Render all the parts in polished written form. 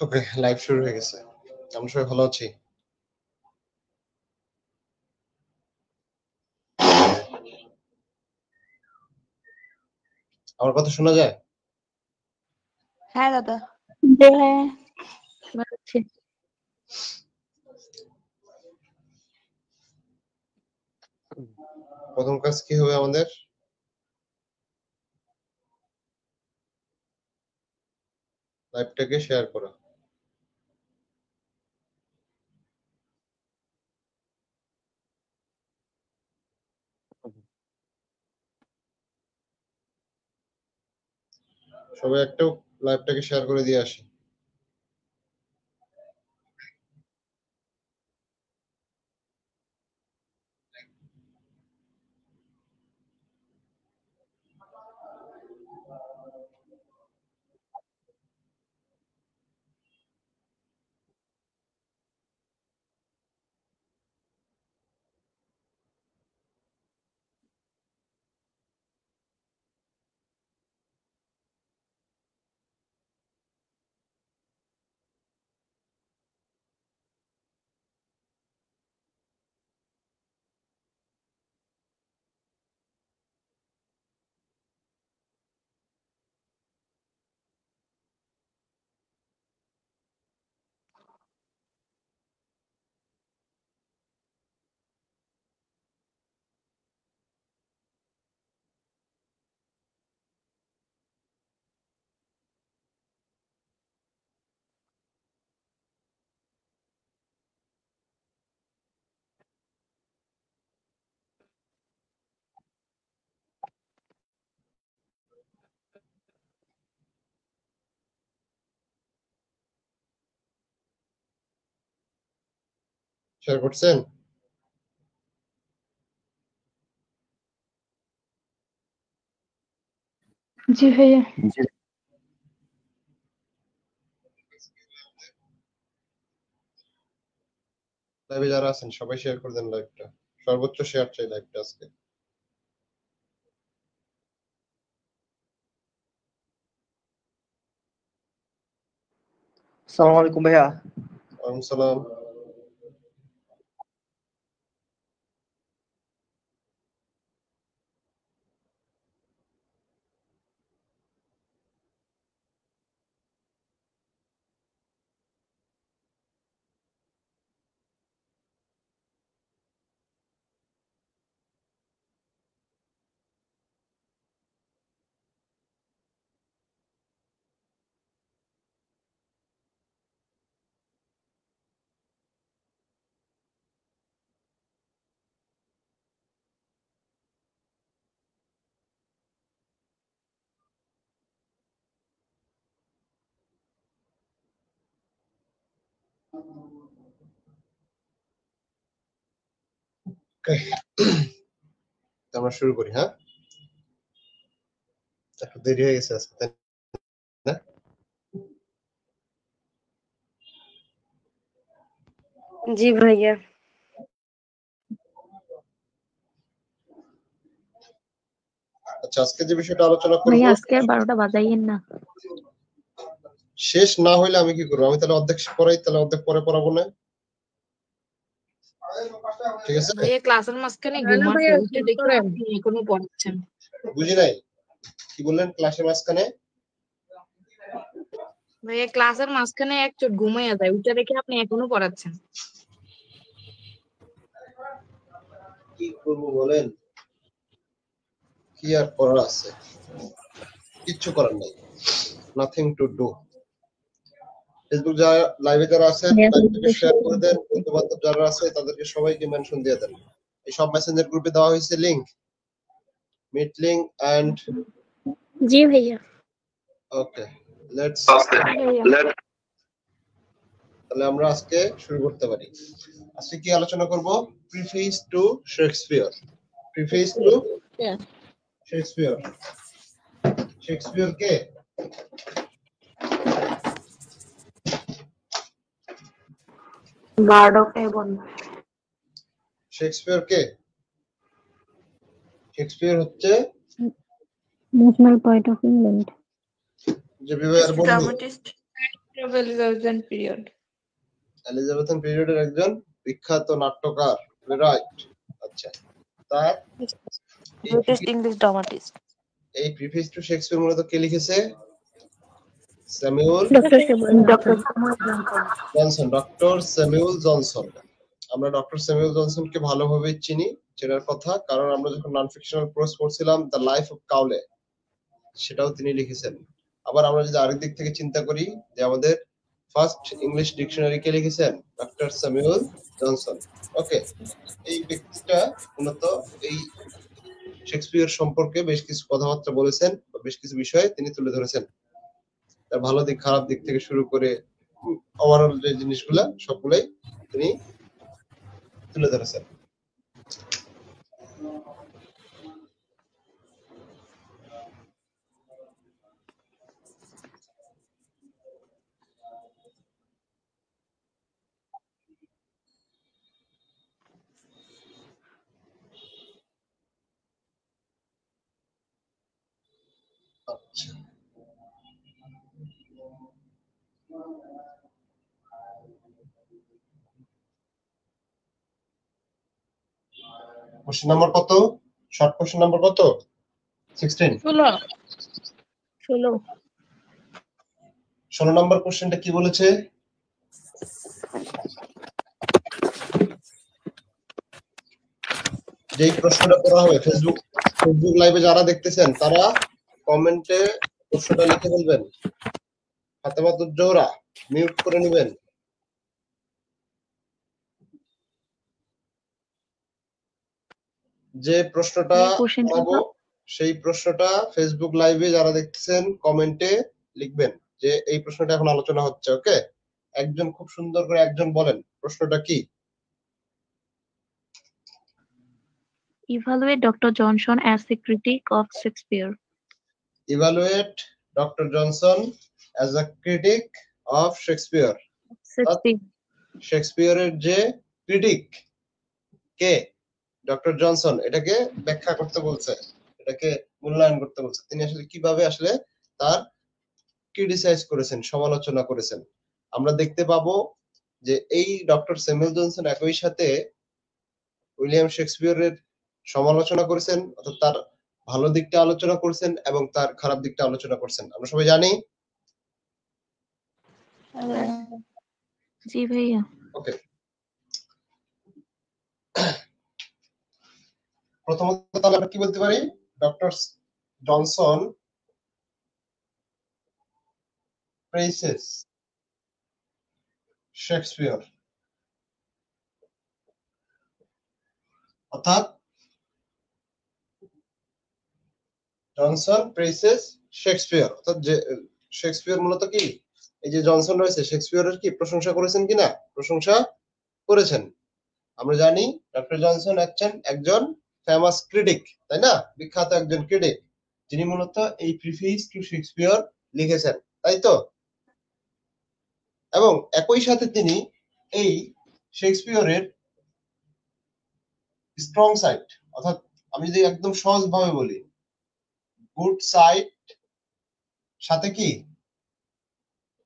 ওকে, live শুরু হয়ে গেছে। আমরা সবাই ভালো আছি। আমার কথা শোনা যায়? হ্যাঁ দাদা, ভালো আছি। প্রথম কাজ কি হবে আমাদের? লাইভটাকে শেয়ার করা। সবাই একটু লাইভটাকে শেয়ার করে দিয়ে আসি। শেয়ার করছেন? জি ভাইয়া। লাইভে যারা আছেন সবাই শেয়ার করে দেন লাইভটা। সর্বোচ্চ শেয়ার চাই লাইভটা আজকে। আসসালামু আলাইকুম ভাইয়া। ওয়ালাইকুম সালাম। ওকে, আমরা শুরু করি। হ্যাঁ, একটু দেরি হয়ে গেছে আজকে, তাই না? জি ভাইয়া। আচ্ছা, আজকে যে বিষয়টা আলোচনা করব, ভাইয়া আজকে আর 12টা বাজাইয়েন না। শেষ না হইলে আমি কি করবো? আমি তাহলে অর্ধেক পড়াই, তাহলে অর্ধেক পরে পড়াবো না? ঠিক আছে? ভাইয়া ক্লাসের মাঝখানে ঘুমাচ্ছে, উঠে দেখি আপনি এখনো পড়াচ্ছেন। বুঝি নাই কি বললেন? ক্লাসের মাঝখানে ভাইয়া ক্লাসের মাঝখানে এক চোট ঘুমাইয়া যায়, উঠে দেখি আপনি এখনো পড়াচ্ছেন। কি করবো বলেন? কি আর করার আছে? কিচ্ছু করার নাই, নাথিং টু ডু। ফেসবুক যারা লাইভে যারা আছেন লাইভটাকে শেয়ার করে দেন, বন্ধু বান্ধব যারা আছে তাদেরকে সবাইকে মেনশন দিয়ে দেন। এই সব মেসেঞ্জার গ্রুপে দেওয়া হয়েছে লিংক, মিট লিংক এন্ড জি ভাইয়া। ওকে, লেটস তাহলে আমরা আজকে শুরু করতে পারি। আজকে কি আলোচনা করব? Preface to Shakespeare. Preface to Shakespeare. Shakespeare কে? Bard of Avon. শেক্সপিয়ার কে? শেক্সপিয়ার হচ্ছে ন্যাশনাল পয়েট অফ ইংল্যান্ড। যে বিবাহের বন্ধু। Elizabethan period. এলিজাবেথিয়ান পিরিয়ডের একজন বিখ্যাত নাট্যকার, রাইট। আচ্ছা, তার গ্রেটেস্ট ইংলিশ ড্রামাটিস্ট এই প্রিফেস টু শেক্সপিয়ার মূলত কে লিখেছে? Samuel Johnson, doctor Samuel Johnson. আমরা ডক্টর স্যামুয়েল জনসনকে ভালোভাবে চিনি, চেনার কথা, কারণ আমরা যখন নন ফিকশনাল প্রোজ পড়ছিলাম দ্য লাইফ অফ কাউলে, সেটাও তিনি লিখেছেন। আবার আমরা যদি আরেক দিক থেকে চিন্তা করি যে আমাদের ফার্স্ট ইংলিশ ডিকশনারি কে লিখেছেন? Doctor Samuel Johnson. ওকে, এই ব্যক্তিটা মূলত এই শেক্সপিয়ার সম্পর্কে বেশ কিছু কথাবার্তা বলেছেন, বেশ কিছু বিষয়ে তিনি তুলে ধরেছেন, তার ভালো দিক খারাপ দিক থেকে শুরু করে ওভারঅল যে জিনিসগুলা সবগুলাই তিনি তুলে ধরেছেন। আচ্ছা, কোশ্চেন নাম্বার কত? শর্ট কোশ্চেন নাম্বার কত? 16। 16 নাম্বার কোশ্চেনটা কি বলেছে? যেই প্রশ্নটা করা হবে, ফেসবুক লাইভে যারা দেখতেছেন তারা কমেন্টে প্রশ্নটা লিখে ফেলবেন। ফাতেমাতুজ জোহরা মিউট করে নেবেন। যে প্রশ্নটা পাবো সেই প্রশ্নটা ফেসবুক লাইভে যারা দেখতেছেন কমেন্টে লিখবেন যে এই প্রশ্নটা এখন আলোচনা হচ্ছে। ওকে, একজন খুব সুন্দর করে একজন বলেন প্রশ্নটা কি? Evaluate Dr. Johnson as a critic of Shakespeare. Evaluate Dr. Johnson as a critic of Shakespeare. শেক্সপিয়ারের যে ক্রিটিক কে? Doctor Johnson. এটাকে ব্যাখ্যা করতে বলছে, এটাকে মূল্যায়ন করতে বলছে। তিনি আসলে কিভাবে আসলে তার ক্রিটিসাইজ করেছেন, সমালোচনা করেছেন। আমরা দেখতে পাবো যে এই ডক্টর স্যামুয়েল জনসন একই সাথে উইলিয়াম শেক্সপিয়ারের সমালোচনা করেছেন, অর্থাৎ তার ভালো দিকটা আলোচনা করেছেন এবং তার খারাপ দিকটা আলোচনা করেছেন। আমরা সবাই জানি। জি ভাইয়া। ওকে, প্রথমত তাহলে আমরা কি বলতে পারি? ডক্টর জনসন প্রেইসেস শেক্সপিয়ার, অর্থাৎ জনসন প্রেইসেস শেক্সপিয়ার, অর্থাৎ যে শেক্সপিয়ার মূলত কি, এই যে জনসন রয়েছে শেক্সপিয়ারের কি প্রশংসা করেছেন কিনা? প্রশংসা করেছেন। আমরা জানি ডক্টর জনসন একজন ফেমাস ক্রিটিক, তাই না? বিখ্যাত একজন ক্রিটিক, যিনি মূলত এই প্রিফেস টু শেক্সপিয়ার লিখেছেন, তাই তো? এবং একই সাথে তিনি এই শেক্সপিয়ারের স্ট্রং সাইড, অর্থাৎ আমি যদি একদম সহজ ভাবে বলি, গুড সাইড সাথে কি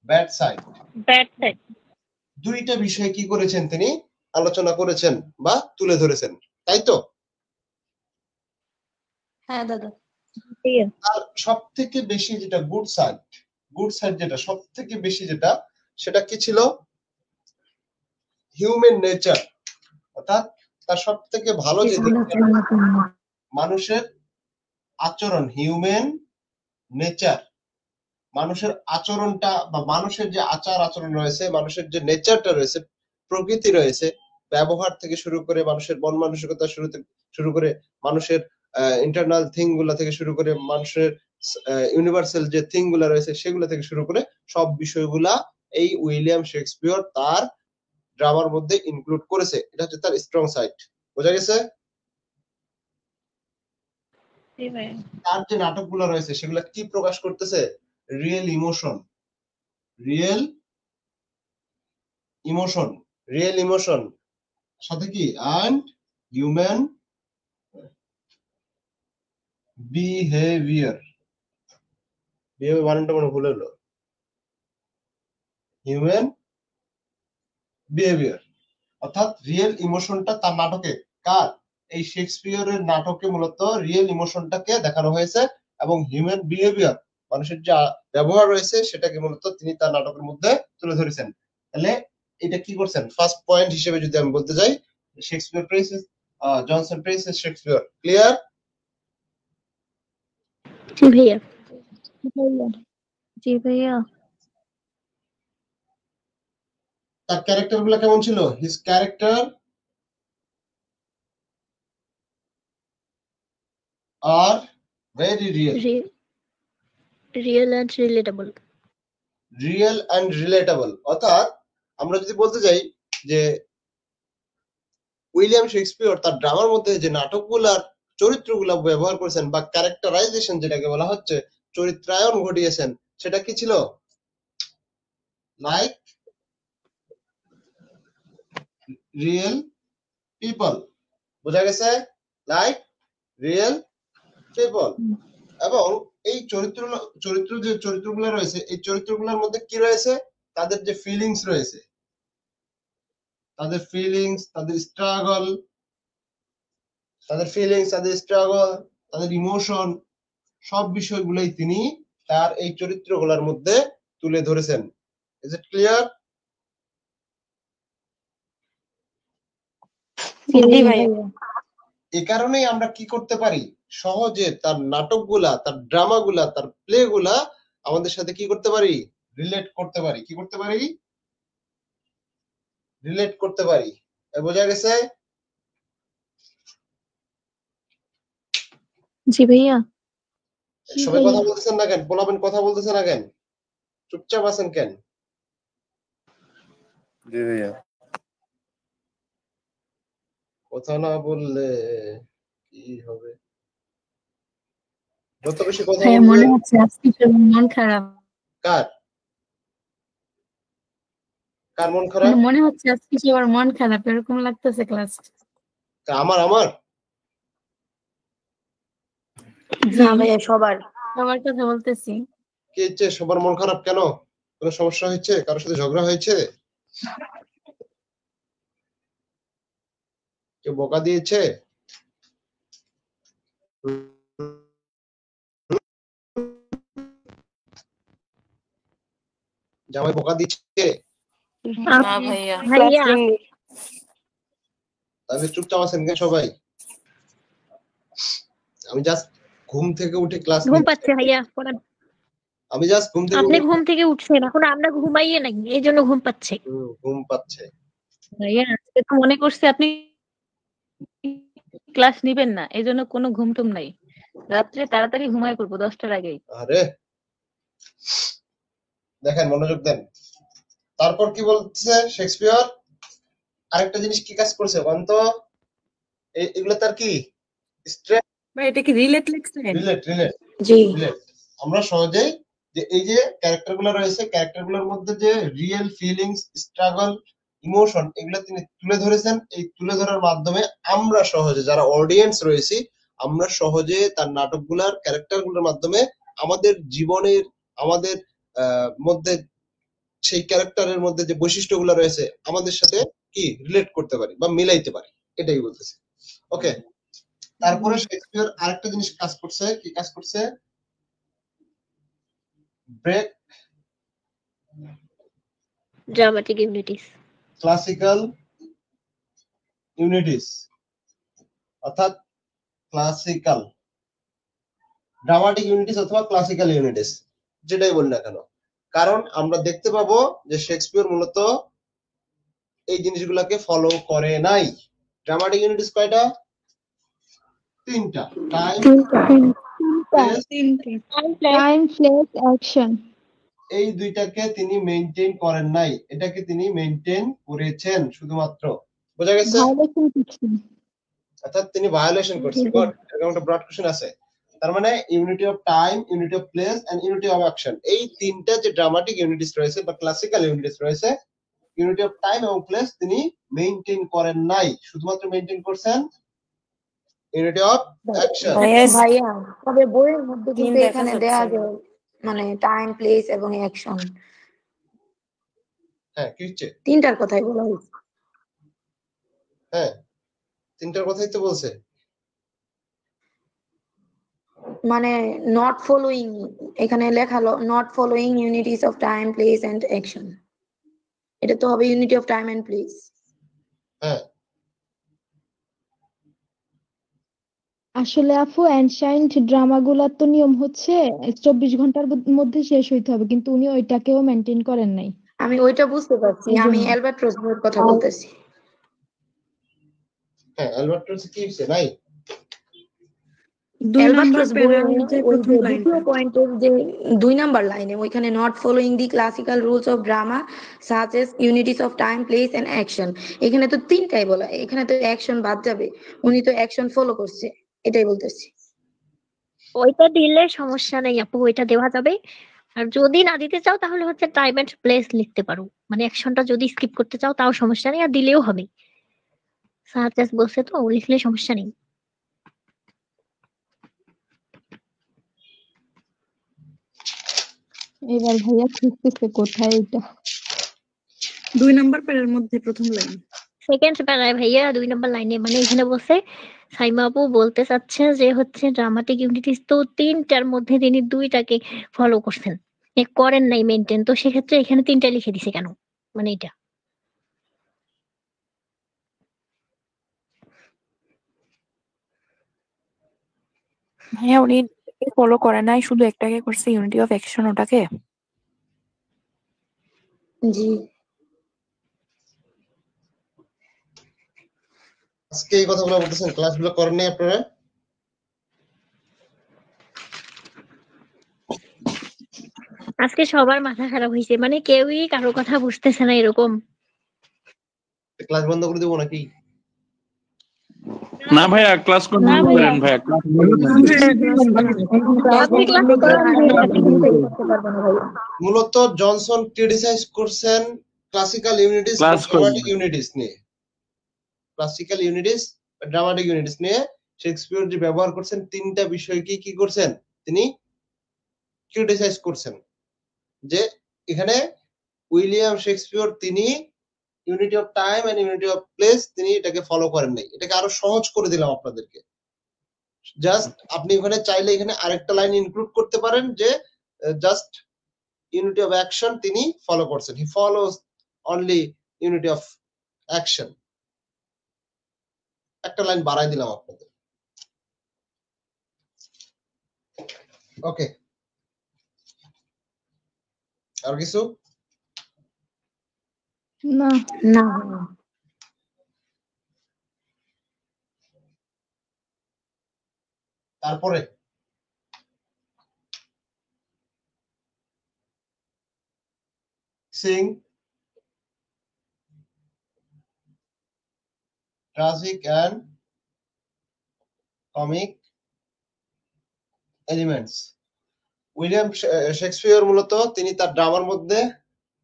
ব্যাড সাইড, দুইটা বিষয় কি করেছেন তিনি? আলোচনা করেছেন বা তুলে ধরেছেন, তাই তো? হ্যাঁ দাদা। আর সব থেকে বেশি যেটা গুড সাইড যেটা সব থেকে বেশি যেটা, সেটা কি ছিল? হিউম্যান নেচার, অর্থাৎ তার সব থেকে ভালো যে মানুষের আচরণ, হিউম্যান নেচার, মানুষের আচরণটা বা মানুষের যে আচার আচরণ রয়েছে, মানুষের যে নেচারটা রয়েছে, প্রকৃতি রয়েছে, ব্যবহার থেকে শুরু করে মানুষের মন মানসিকতা শুরু করে মানুষের ইন্টারনাল থিং গুলা থেকে শুরু করে মানুষের ইউনিভার্সাল যে থিং গুলা রয়েছে সেগুলো থেকে শুরু করে সব বিষয়গুলা এই উইলিয়াম শেক্সপিয়ার তার ড্রামার মধ্যে ইনক্লুড করেছে। এটা হচ্ছে তার স্ট্রং সাইড। বোঝা গেছে? তার যে নাটকগুলো রয়েছে সেগুলা কি প্রকাশ করতেছে? রিয়েল ইমোশন, রিয়েল ইমোশন সাথে কি অ্যান্ড হিউম্যান বিহেভিয়ার। বানানটা মনে ভুল হলো। হিউম্যান বিহেভিয়ার, অর্থাৎ রিয়েল ইমোশনটা তার নাটকে কার এই শেক্সপিয়রের নাটকে মূলত রিয়েল ইমোশনটাকে দেখানো হয়েছে এবং হিউম্যান বিহেভিয়ার মানুষের যা ব্যবহার রয়েছে সেটাকে মূলত তিনি তার নাটকের মধ্যে তুলে ধরেছেন। তাহলে এটা কি করছেন ফার্স্ট পয়েন্ট হিসেবে যদি আমি বলতে যাই, Shakespeare praises Johnson praises Shakespeare. Clear? জি ভাইয়া। জি ভাইয়া। তার ক্যারেক্টার গুলো কেমন ছিল? His character are very real, real and relatable. Real and relatable, অর্থাৎ আমরা যদি বলতে যাই যে উইলিয়াম শেক্সপিয়র তার ড্রামার মধ্যে যে নাটকগুলার চরিত্রগুলা ব্যবহার করেছেন বা ক্যারেক্টারাইজেশন যেটাকে বলা হচ্ছে, চরিত্রায়ন ঘটিয়েছেন, সেটা কি ছিল? Like real people. বোঝা গেছে? Like real people. এবং এই চরিত্রগুলো রয়েছে, এই চরিত্রগুলোর মধ্যে কি রয়েছে? তাদের যে ফিলিংস রয়েছে, তাদের ফিলিংস, তাদের স্ট্রাগল, তাদের ইমোশন, সব বিষয়গুলোই তিনি তার এই চরিত্রগুলোর মধ্যে তুলে ধরেছেন। Is it clear? জি ভাইয়া। এই কারণেই আমরা কি করতে পারি, সহজে তার নাটকগুলা, তার ড্রামাগুলা, তার প্লেগুলা আমাদের সাথে কি করতে পারি, রিলেট করতে পারি। কি করতে পারি? রিলেট করতে পারি। বোঝা গেছে? জি ভাইয়া। সবাই কথা বলতেছেন না কেন? বলাবেন, কথা বলতেছেন না কেন? চুপচাপ আছেন কেন? জি ভাইয়া। কথা না বললে কি হবে? যত বেশি কথা ভাইয়া বলবে। মনে হচ্ছে আজকে সবার মন খারাপ। কার কার মন খারাপ? মানে মনে হচ্ছে আজকে সবার মন খারাপ, এরকম লাগতেছে ক্লাস। আমার না ভাইয়া, সবার কথা বলতেছি। কি হচ্ছে? সবার মন খারাপ কেন? কোনো সমস্যা হয়েছে? কারোর সাথে ঝগড়া হয়েছে? কেউ বকা দিয়েছে? জামাই বকা দিচ্ছে? না ভাইয়া। ভাইয়া তাহলে চুপচাপ আছেন কেন সবাই? আমি জাস্ট ঘুম থেকে উঠে ক্লাস ঘুম পাচ্ছে ভাইয়া। আমি জাস্ট ঘুম থেকে আপনি ঘুম থেকে উঠছেন, এখন আমরা ঘুমাইয়ে নাই, এই জন্য ঘুম পাচ্ছে। ঘুম পাচ্ছে। ভাইয়া আজকে তো মনে করছে আপনি ক্লাস নিবেন না, এই জন্য কোনো ঘুম টুম নাই। রাত্রে তাড়াতাড়ি ঘুমায় পড়বো 10টার আগেই। আরে দেখেন, মনোযোগ দেন। তারপর কি বলছে শেক্সপিয়র? আরেকটা জিনিস কি কাজ করছে অন্ত? এগুলো তার কি স্ট্রেস। ভাই এটা কি রিলেট লিখছেন? রিলেট জি। আমরা সহজেই যে এই যে ক্যারেক্টারগুলো রয়েছে, ক্যারেক্টারগুলোর মধ্যে যে রিয়েল ফিলিংস, স্ট্রাগল, ইমোশন, এগুলো তিনি তুলে ধরেছেন। এই তুলে ধরার মাধ্যমে আমরা সহজে, যারা অডিয়েন্স রয়েছি, আমরা সহজে তার নাটকগুলার, ক্যারেক্টারগুলোর মাধ্যমে আমাদের জীবনের, আমাদের মধ্যে সেই ক্যারেক্টারের মধ্যে যে বৈশিষ্ট্যগুলো রয়েছে আমাদের সাথে কি রিলেট করতে পারি বা মিলাইতে পারি, এটাই বলতেছি। ওকে, তারপরে শেক্সপিয়র আরেকটা জিনিস কাজ করছে। কি কাজ করছে? Break dramatic unities, classical unities, অর্থাৎ ক্লাসিক্যাল ড্রামাটিক ইউনিটিস অথবা ক্লাসিক্যাল ইউনিটিস, যেটাই বলি না কেন। কারণ আমরা দেখতে পাবো যে শেক্সপিয়র মূলত এই জিনিসগুলোকে ফলো করে নাই। ড্রামাটিক ইউনিটিস কয়টা? তিনটা। Time, place, action. এই দুইটাকে তিনি মেইনটেইন করেন নাই, এটাকে তিনি মেইনটেইন করেছেন শুধুমাত্র। বোঝা গেছে? অর্থাৎ তিনি ভায়োলেশন করছেন। এরকম একটা ব্রড কোশ্চেন আছে। তার মানে unity of time, unity of place and unity of action, এই তিনটা যে ড্রামাটিক ইউনিটিস রয়েছে বা ক্লাসিক্যাল ইউনিটিস রয়েছে, ইউনিটি অফ টাইম এবং প্লেস তিনি মেইনটেইন করেন নাই, শুধুমাত্র মেইনটেইন করছেন ইউনিটি অফ অ্যাকশন। ভাইয়া তবে বইয়ের মধ্যে কিন্তু এখানে দেয়া যায় মানে টাইম, প্লেস এবং অ্যাকশন। হ্যাঁ কি হচ্ছে? তিনটার কথাই বলা হয়েছে। হ্যাঁ তিনটার কথাই তো বলছে। মানে নট ফলোইং, এখানে লেখা not following unities of time place and action, এটা তো হবে unity of time and place. হ্যাঁ আসলে আপু অ্যানশাইন্ট ড্রামাগুলার তো নিয়ম হচ্ছে 24 ঘন্টার মধ্যে শেষ হইতে হবে, কিন্তু উনি ওইটাকেও মেনটেন করেন নাই আমি ওইটা বুঝতে পারছি, এই আমি জন্য। অ্যালবাট্রস এর কথা আর বলতেছি। হ্যাঁ অ্যালবার্টোস কি হচ্ছে নাই? 2 নম্বর অ্যালবাট্রস বইয়ে প্যারার মধ্যে ওই প্রথম যে লাইনটা। দ্বিতীয় পয়েন্টের যে 2 নাম্বার লাইনে ওইখানে not following the classical rules of drama such as unities of time place and action, এখানে তো তিনটাই বলা, এখানে তো অ্যাকশন বাদ যাবে, উনি তো অ্যাকশন ফলো করছে, এটাই বলতেছি। ওইটা দিলে সমস্যা নেই আপু, ওইটা দেওয়া যাবে। আর যদি না দিতে চাও তাহলে হচ্ছে টাইম এন্ড প্লেস লিখতে পারো, মানে অ্যাকশনটা যদি স্কিপ করতে চাও তাও সমস্যা নেই, আর দিলেও হবে। সার্চ বলছে তো, লিখলে সমস্যা নেই। এবার ভাইয়া খুঁজতেছে কোথায় এটা। 2 নম্বর প্যারার মধ্যে প্রথম লাইন। সেকেন্ড প্যারায় ভাইয়া 2 নম্বর লাইনে, মানে এখানে বলছে সাইমা আপু বলতে চাচ্ছে যে হচ্ছে ড্রামাটিক ইউনিটিস তো 3টার মধ্যে তিনি 2টাকে ফলো করছেন, করেন নাই মেনটেন, তো সেক্ষেত্রে এখানে 3টা লিখে দিছে কেন, মানে এটা। ভাইয়া উনি ফলো করে নাই, শুধু একটাকে করছে, ইউনিটি অফ অ্যাকশন, ওটাকে। জি আজকে এই কথাগুলো বলতেছেন, ক্লাসগুলো করেন নাই আপনারা? আজকে সবার মাথা খারাপ হয়েছে, মানে কেউই কারো কথা বুঝতেছে না এরকম। ক্লাস বন্ধ করে দেবো নাকি? না ভাইয়া ক্লাস না কন্টিনিউ ভাইয়া, করেন ভাইয়া, ক্লাস আপনি ক্লাস দেখলে করান আর ভাইয়া। করতে পারবো না ভাইয়া। মূলত জনসন ক্রিটিসাইজ করছেন ক্লাসিক্যাল ইউনিটিস বা ক্লাস ড্রামাটিক ইউনিটিস নিয়ে। ক্লাসিক্যাল ইউনিটিস বা ড্রামাটিক ইউনিটিস নিয়ে শেক্সপিয়র যে ব্যবহার করছেন তিনটা বিষয়কে কি করছেন তিনি ক্রিটিসাইজ করছেন, যে এখানে উইলিয়াম শেক্সপিয়র তিনি unity of time and unity of place তিনি এটাকে ফলো করেন নাই। এটাকে আরো সহজ করে দিলাম আপনাদেরকে। জাস্ট আপনি ওখানে চাইলে এখানে আরেকটা লাইন ইনক্লুড করতে পারেন যে জাস্ট ইউনিটি অফ অ্যাকশন তিনি ফলো করছেন, he follows only unity of action. একটা লাইন বাড়াই দিলাম আপনাদের। ওকে, আর কিছু? না না তারপরে সিং tragic and comic elements. William Shakespeare মূলত তিনি তার ড্রামার মধ্যে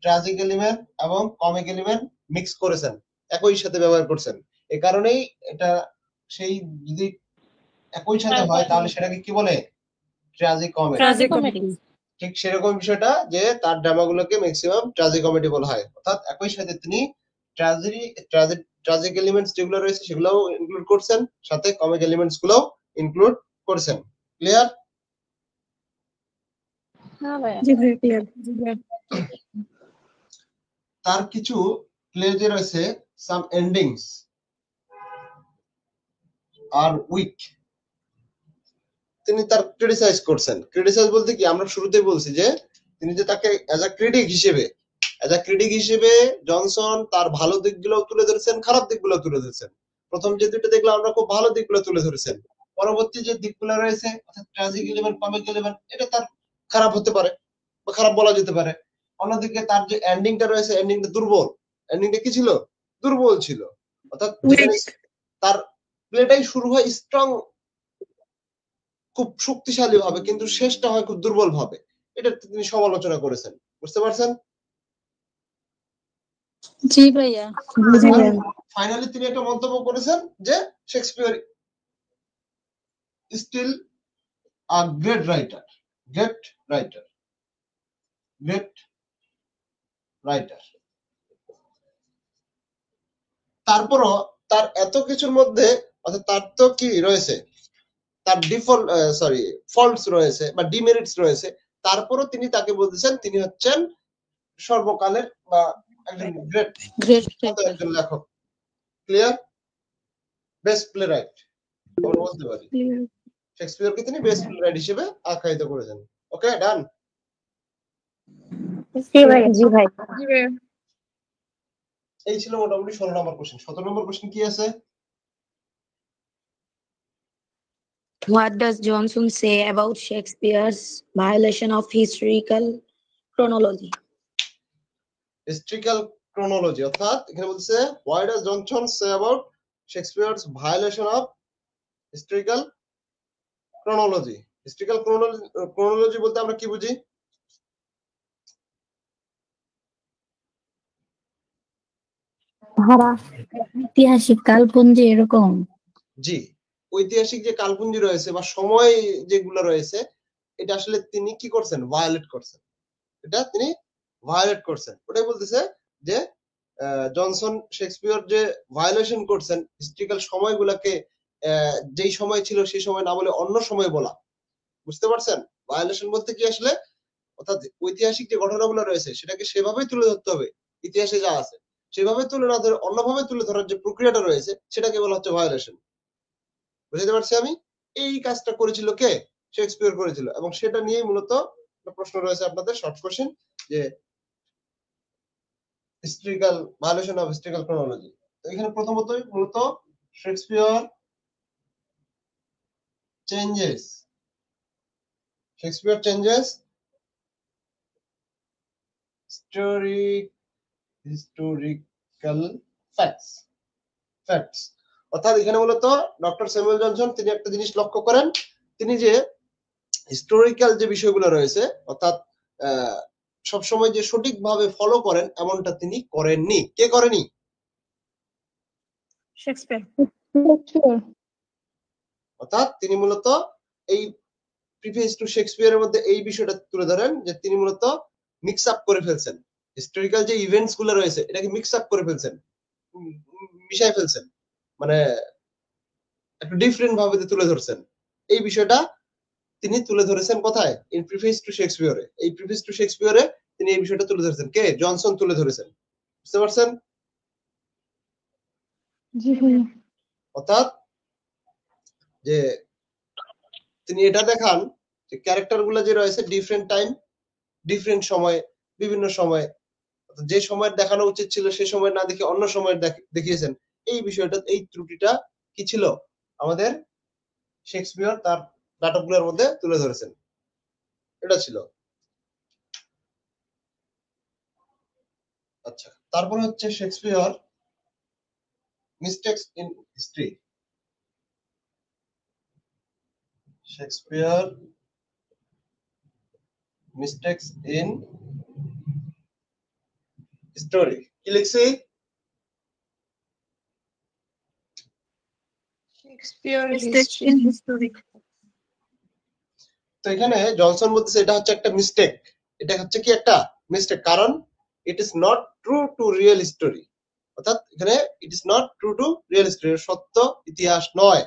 ট্রাজিক এলিমেন্ট এবং কমিক এলিমেন্ট মিক্স করেছেন, একই সাথে ব্যবহার করছেন। এ কারণেই এটা সেই যদি একই সাথে হয় তাহলে সেটাকে কি বলে? Tragic comedy. ট্রাজিকমেডি। ঠিক সেরকম বিষয়টা যে তার ড্রামাগুলোকে ম্যাক্সিমাম ট্রাজিকমেডি বলা হয়, অর্থাৎ একই সাথে তিনি ট্রাজিক এলিমেন্টস যেগুলো রয়েছে সেগুলোও ইনক্লুড করছেন, সাথে কমিক এলিমেন্টস গুলোও ইনক্লুড করছেন। ক্লিয়ার? হ্যাঁ ভাইয়া। জি ভাইয়া ক্লিয়ার। তার কিছু প্লেজে রয়েছে সাম এন্ডিংস আর উইক, তিনি তার ক্রিটিসাইজ করছেন। ক্রিটিসাইজ বলতে কি, আমরা শুরুতেই বলছি যে তিনি যে তাকে অ্যাজ আ ক্রিটিক হিসেবে জনসন তার ভালো দিকগুলো তুলে ধরেছেন, খারাপ দিকগুলো তুলে ধরেছেন। প্রথম যে দুটো দেখলাম আমরা খুব ভালো দিকগুলো তুলে ধরেছেন, পরবর্তী যে দিকগুলো রয়েছে অর্থাৎ ট্রাজিক এলিমেন্ট কমিক এলিমেন্ট এটা তার খারাপ হতে পারে বা খারাপ বলা যেতে পারে। অন্যদিকে তার যে এন্ডিংটা রয়েছে এন্ডিংটা দুর্বল। এন্ডিংটা কি ছিল? দুর্বল ছিল, অর্থাৎ যেখানে তার প্লেটাই শুরু হয় স্ট্রং, খুব শক্তিশালী ভাবে, কিন্তু শেষটা হয় খুব দুর্বল ভাবে। এটা তিনি সমালোচনা করেছেন, বুঝতে পারছেন? জি ভাইয়া। ফাইনালি তিনি একটা মন্তব্য করেছেন যে Shakespeare still a great writer, great writer, great writer. তারপরও তার এত কিছুর মধ্যে, অর্থাৎ তার তো কি রয়েছে, তার ফল্টস রয়েছে বা ডিমেরিটস রয়েছে, তারপরও তিনি তাকে বলতেছেন তিনি হচ্ছেন সর্বকালের বা একজন গ্রেট একজন লেখক। ক্লিয়ার? বেস্ট প্লে রাইট আমরা বলতে পারি, শেক্সপিয়ারকে তিনি বেস্ট প্লে রাইট হিসেবে আখ্যায়িত করেছেন। ওকে, ডান। জি ভাই। এই ছিল মোটামুটি 16 নম্বর কোশ্চেন। 17 নম্বর কোশ্চেন কি আছে? What does Johnson say about Shakespeare's violation of historical chronology? Historical chronology, অর্থাৎ এখানে বলছে what does Johnson say about Shakespeare's violation of historical chronology. Historical chronology বলতে আমরা কি বুঝি? ঐতিহাসিক কালপুঞ্জি এরকম। জি, ঐতিহাসিক যে কালপুঞ্জি রয়েছে বা সময় যেগুলো রয়েছে, এটা আসলে তিনি কি করছেন? ভায়োলেট করছেন। এটা তিনি ভায়োলেট করছেন, ওটাই বলতেছে যে জনসন শেক্সপিয়র যে ভায়োলেশন করছেন হিস্ট্রিক্যাল সময়গুলোকে, যেই সময় ছিল সেই সময় না বলে অন্য সময় বলা। বুঝতে পারছেন? ভায়োলেশন বলতে কি আসলে, অর্থাৎ ঐতিহাসিক যে ঘটনাগুলো রয়েছে সেটাকে সেভাবেই তুলে ধরতে হবে, ইতিহাসে যা আছে সেভাবে তুলে না ধরে অন্যভাবে তুলে ধরার যে প্রক্রিয়াটা রয়েছে সেটাকে বলা হচ্ছে ভায়োলেশন। বুঝতে পারছি আমি? এই কাজটা করেছিল কে? শেক্সপিয়র করেছিল, এবং সেটা নিয়েই মূলত প্রশ্ন রয়েছে আপনাদের শর্ট কোশ্চেন, যে historical violation of historical chronology. এখানে প্রথমতই মূলত শেক্সপিয়র চেঞ্জেস হিস্টোরিক্যাল ফ্যাক্টস। অর্থাৎ এখানে মূলত ডক্টর স্যামুয়েল জনসন তিনি একটা জিনিস লক্ষ্য করেন, তিনি যে হিস্টোরিক্যাল যে বিষয়গুলো রয়েছে, অর্থাৎ সবসময় যে সঠিকভাবে ফলো করেন এমনটা তিনি করেননি। কে করেনি? শেক্সপিয়ার। অর্থাৎ তিনি মূলত এই প্রিফেস টু শেক্সপিয়ারের মধ্যে এই বিষয়টা তুলে ধরেন যে তিনি মূলত মিক্স আপ করে ফেলছেন, হিস্টোরিক্যাল যে ইভেন্টস গুলো রয়েছে এটাকে মিক্স আপ করে ফেলছেন, মিশাই ফেলছেন, মানে একটু ডিফারেন্ট ভাবে তুলে ধরছেন। এই বিষয়টা তিনি তুলে ধরেছেন কোথায়? ইন প্রিফেস টু শেক্সপিয়ারে। এই প্রিফেস টু শেক্সপিয়ারে তিনি এই বিষয়টা তুলে ধরেছেন। কে? জনসন তুলে ধরেছেন। বুঝতে পারছেন? জি ভাইয়া। অর্থাৎ যে তিনি এটা দেখান যে ক্যারেক্টার গুলা যে রয়েছে ডিফারেন্ট টাইম, ডিফারেন্ট সময়, বিভিন্ন সময়, যে সময় দেখানো উচিত ছিল সে সময় না দেখে অন্য সময় দেখিয়েছেন। এই বিষয়টা, এই ত্রুটিটা কি ছিল? আমাদের শেক্সপিয়র তার নাটকগুলোর মধ্যে তুলে ধরেছেন। এটা ছিল। আচ্ছা, তারপরে হচ্ছে Shakespeare mistakes in history. Shakespeare mistakes in story. কি লিখছি? তো এখানে জনসন বলতেছে এটা হচ্ছে একটা মিস্টেক। এটা হচ্ছে কি একটা মিস্টেক, কারণ it is not true to real story. অর্থাৎ এখানে it is not true to real story, সত্য ইতিহাস নয়।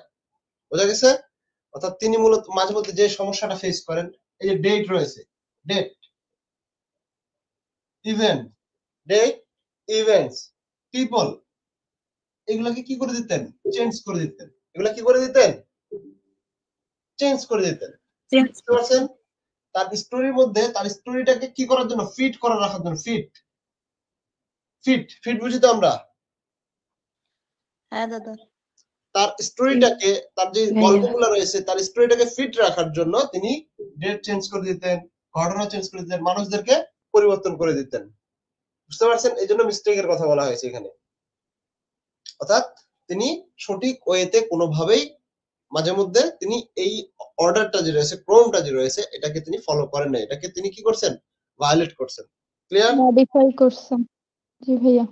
বোঝা গেছে? অর্থাৎ তিনি মূলত মাঝে মধ্যে যে সমস্যাটা ফেস করেন, এই যে ডেট রয়েছে, date, event, date, events, people, এগুলাকে কি করে দিতেন? চেঞ্জ করে দিতেন। এগুলা কি করে দিতেন? চেঞ্জ করে দিতেন। বুঝতে পারছেন? তার স্টোরির মধ্যে তার স্টোরিটাকে কি করার জন্য? ফিট করে রাখার জন্য। ফিট বুঝি তো আমরা? হ্যাঁ দাদা। তার স্টোরিটাকে, তার যে গল্পগুলো রয়েছে তার স্টোরিটাকে ফিট রাখার জন্য তিনি ডেট চেঞ্জ করে দিতেন, ঘটনা চেঞ্জ করে দিতেন, মানুষদেরকে পরিবর্তন করে দিতেন। বুঝতে পারছেন? এই জন্য মিস্টেকের কথা বলা হয়েছে এখানে। অর্থাৎ তিনি সঠিক ওয়েতে কোনোভাবেই মাঝে মধ্যে তিনি এই অর্ডারটা যে রয়েছে, ক্রমটা যে রয়েছে, এটাকে তিনি ফলো করেন না, এটাকে তিনি কি করছেন? ভায়োলেট করছেন। ক্লিয়ার? মডিফাই করছেন। জি ভাইয়া।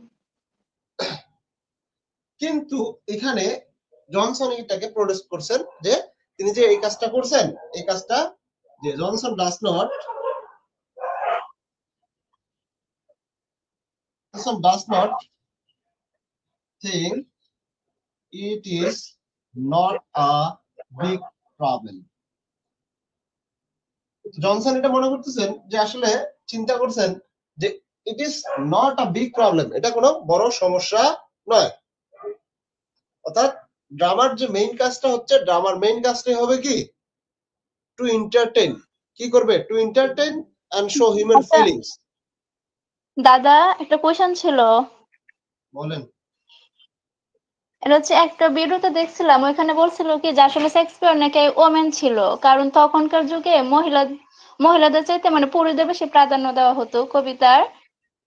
কিন্তু এখানে জনসন এটাকে প্রোটেস্ট করছেন যে তিনি যে এই কাজটা করছেন, এই কাজটা যে Johnson does not think it is not a big problem. Johnson এটা মনে করতেছেন যে আসলে চিন্তা করছেন যে it is not a big problem, এটা কোনো বড় সমস্যা নয়। অর্থাৎ ড্রামার যে মেইন কাজটা হচ্ছে, ড্রামার মেইন কাজটাই হবে কি, টু এন্টারটেইন। কি করবে? To entertain and show human feelings. দাদা একটা কোয়েশ্চেন ছিল, বলেন। এটা হচ্ছে একটা ভিডিওতে দেখছিলাম, ওইখানে বলছিল কি যে আসলে শেক্সপিয়ার নাকি ওমেন ছিল, কারণ তখনকার যুগে মহিলাদের চাইতে মানে পুরুষদের বেশি প্রাধান্য দেওয়া হতো কবিতার।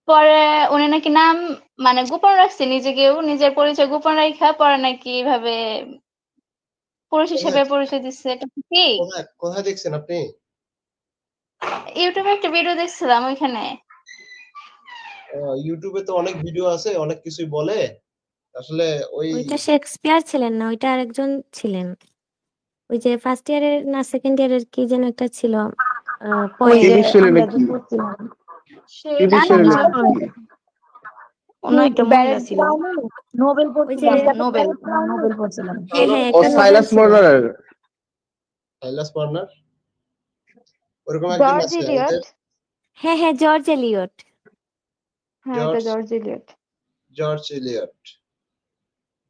পরে উনি নাকি নাম মানে গোপন রাখছে, নিজেকেও নিজের পরিচয় গোপন রাখা, পরে নাকি এইভাবে পুরুষ হিসেবে পরিচয় দিচ্ছে। এটা কি? কোথায় দেখছেন আপনি? ইউটিউবে একটা ভিডিও দেখছিলাম ওইখানে। ইউটিউবে তো অনেক ভিডিও আছে, অনেক কিছুই বলে। আসলে ওইটা শেক্সপিয়ার ছিলেন না, ওইটা আরেকজন ছিলেন। ওই যে ফার্স্ট ইয়ারের না সেকেন্ড ইয়ারের কি যেন একটা ছিল, নোবেল পড়ছিলাম। সাইলাস মার্নার। ওরকম একজন আছে। হ্যাঁ হ্যাঁ, জর্জ এলিয়ট। হ্যাঁ, এটা জর্জ এলিয়ট।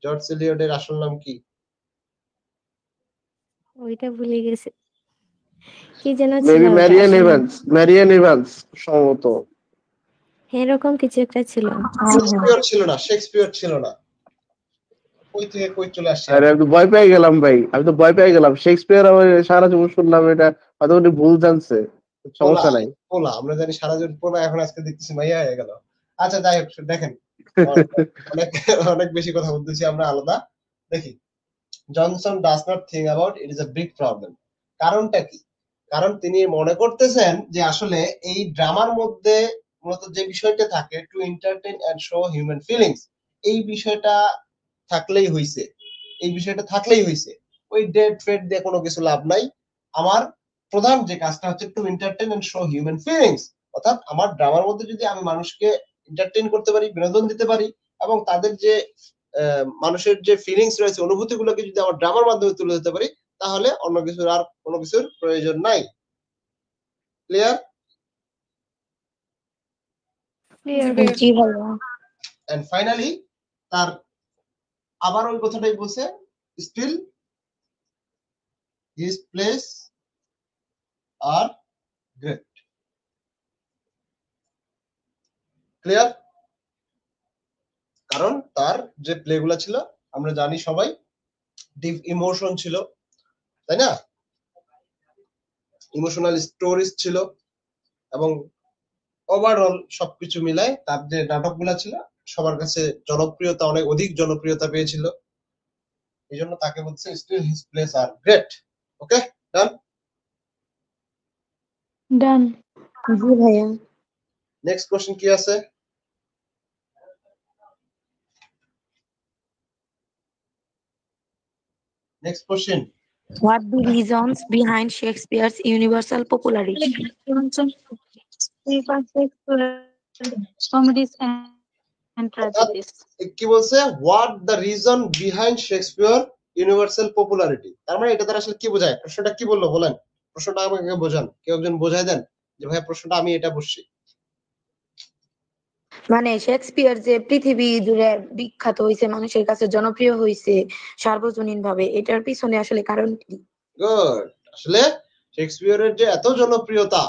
জর্জ এলিয়টের আসল নাম কি? ওইটা ভুলে গেছে, কি যেন ছিল। মেবি ম্যারিয়ান ইভান্স সম্ভবত, এরকম কিছু একটা ছিল। শেক্সপিয়ার ছিল না। কই থেকে কই চলে আসছে? আরে আমি তো ভয় পেয়ে গেলাম ভাই, শেক্সপিয়ার আমার সারা জীবন শুনলাম, এটা হয়তো উনি ভুল জানছে, সমস্যা নাই। পোলা আমরা জানি সারা জীবন পোলা, এখন আজকে দেখতেছি মাইয়া হয়ে গেল। আচ্ছা যাই হোক, দেখেন অনেক বেশি কথা বলতেছি আমরা, আলাদা দেখি। Johnson does not think about it is a big problem. কারণটা কি? কারণ তিনি মনে করতেছেন যে আসলে এই ড্রামার মধ্যে মূলত যে বিষয়টা থাকে, to entertain and show human feelings, এই বিষয়টা থাকলেই হইছে। ওই ডেট ফেট দিয়ে কোনো কিছু লাভ নাই। আমার প্রধান যে কাজটা হচ্ছে to entertain and show human feelings, অর্থাৎ আমার ড্রামার মধ্যে যদি আমি মানুষকে এন্টারটেইন করতে পারি, বিনোদন দিতে পারি, এবং তাদের যে মানুষের যে ফিলিংস রয়েছে, অনুভূতিগুলোকে যদি আমার ড্রামার মাধ্যমে তুলে ধরতে পারি, তাহলে অন্য কিছুর আর কোনো কিছুর প্রয়োজন নাই। ক্লিয়ার? জি ভাইয়া। এন্ড ফাইনালি তার আবার ওই কথাটাই বলছে, still his place are great. Clear? কারণ তার যে প্লেগুলা ছিল আমরা জানি সবাই, ডিপ ইমোশন ছিল, তাই না? ইমোশনাল স্টোরিজ ছিল, এবং ওভারঅল সবকিছু মিলায় তার যে নাটকগুলা ছিল সবার কাছে জনপ্রিয়তা, অনেক অধিক জনপ্রিয়তা পেয়েছিল। এই জন্য তাকে বলছে still his place are great. ওকে, ডান। জি ভাইয়া। নেক্সট কোশ্চেন কি আছে? Next question. What the reasons behind Shakespeare's universal popularity? Comedies and tragedies. কি বলছে? What the reason behind Shakespeare universal popularity? তার মানে এটা দ্বারা আসলে কি বোঝায়? প্রশ্নটা কি বললো বলেন? প্রশ্নটা আমাকে বোঝান, কেউ একজন বোঝাই দেন যে ভাই প্রশ্নটা আমি এটা বুঝছি। মানে শেক্সপিয়ার যে পৃথিবী জুড়ে বিখ্যাত হয়েছে, মানুষের কাছে জনপ্রিয় হয়েছে সার্বজনীন ভাবে, এটার পিছনে আসলে কারণ কি? গুড। আসলে শেক্সপিয়ারের যে এত জনপ্রিয়তা,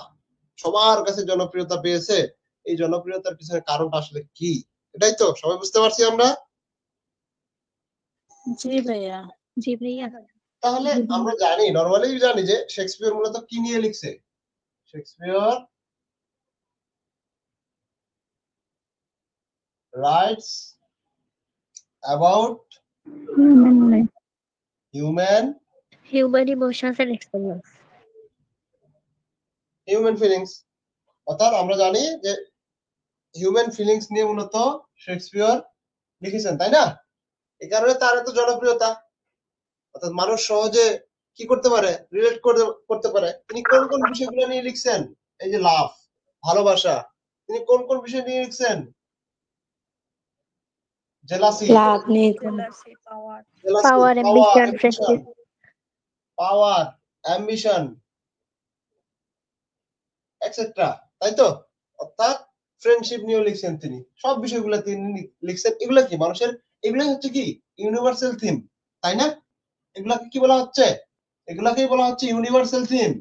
সবার কাছে জনপ্রিয়তা পেয়েছে, এই জনপ্রিয়তার পিছনে কারণটা আসলে কি? এটাই তো সবাই বুঝতে পারছি আমরা। জি ভাইয়া। জি ভাইয়া। তাহলে আমরা জানি, নরমালি জানি যে শেক্সপিয়ার মূলত কি নিয়ে লিখছে। Shakespeare writes about human emotions and experience. human feelings, অর্থাৎ আমরা জানি যে হিউম্যান ফিলিংস নিয়ে মূলত শেক্সপিয়ার লিখেছেন, তাই না? এই কারণে তার এত জনপ্রিয়তা। অর্থাৎ মানুষ সহজে কি করতে পারে, রিলেট করতে পারে। তিনি কোন কোন বিষয়গুলো নিয়ে লিখছেন? এই যে লাভ, ভালোবাসা, তিনি কোন কোন বিষয় নিয়ে লিখছেন? জেলাসি, লাভ নেই কোনো। পাওয়ার, অ্যাম্বিশন, ফ্রেন্ডশিপ। পাওয়ার, অ্যাম্বিশন এটসেট্রা, তাই তো? অর্থাৎ ফ্রেন্ডশিপ নিয়েও লিখছেন তিনি, সব বিষয়গুলো তিনি লিখছেন। এগুলা কি মানুষের, এগুলাই হচ্ছে কি ইউনিভার্সাল থিম, তাই না? এগুলাকে কি বলা হচ্ছে? এগুলাকেই বলা হচ্ছে ইউনিভার্সাল থিম।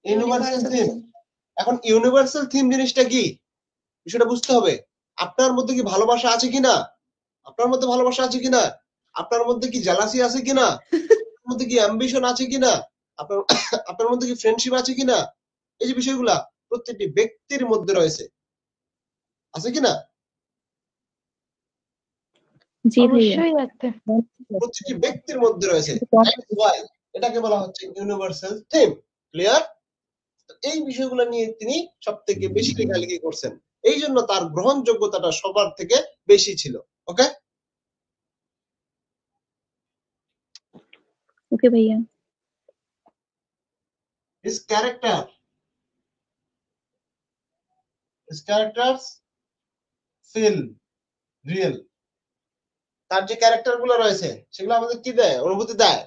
Universal theme. এখন ইউনিভার্সাল থিম জিনিসটা কি, বিষয়টা বুঝতে হবে। আপনার মধ্যে কি ভালোবাসা আছে কিনা, আপনার মধ্যে ভালোবাসা আছে কিনা, আপনার মধ্যে কি জেলাসি আছে কিনা, আপনার মধ্যে কি অ্যাম্বিশন আছে কিনা, আপনার আপনার মধ্যে কি ফ্রেন্ডশিপ আছে কিনা, এই যে বিষয়গুলা প্রত্যেকটি ব্যক্তির মধ্যে রয়েছে, আছে কিনা? জি ভাইয়া। অবশ্যই আছে। প্রতিটি ব্যক্তির মধ্যে রয়েছে। এটাকে বলা হচ্ছে ইউনিভার্সাল থিম। ক্লিয়ার? এই বিষয়গুলো নিয়ে তিনি সব থেকে বেশি লেখালেখি করছেন, এই জন্য তার গ্রহণযোগ্যতাটা সবার থেকে বেশি ছিল। ওকে ওকে ভাইয়া। His characters feel real. তার যে ক্যারেক্টার গুলো রয়েছে সেগুলো আমাদের কি দেয়, অনুভূতি দেয়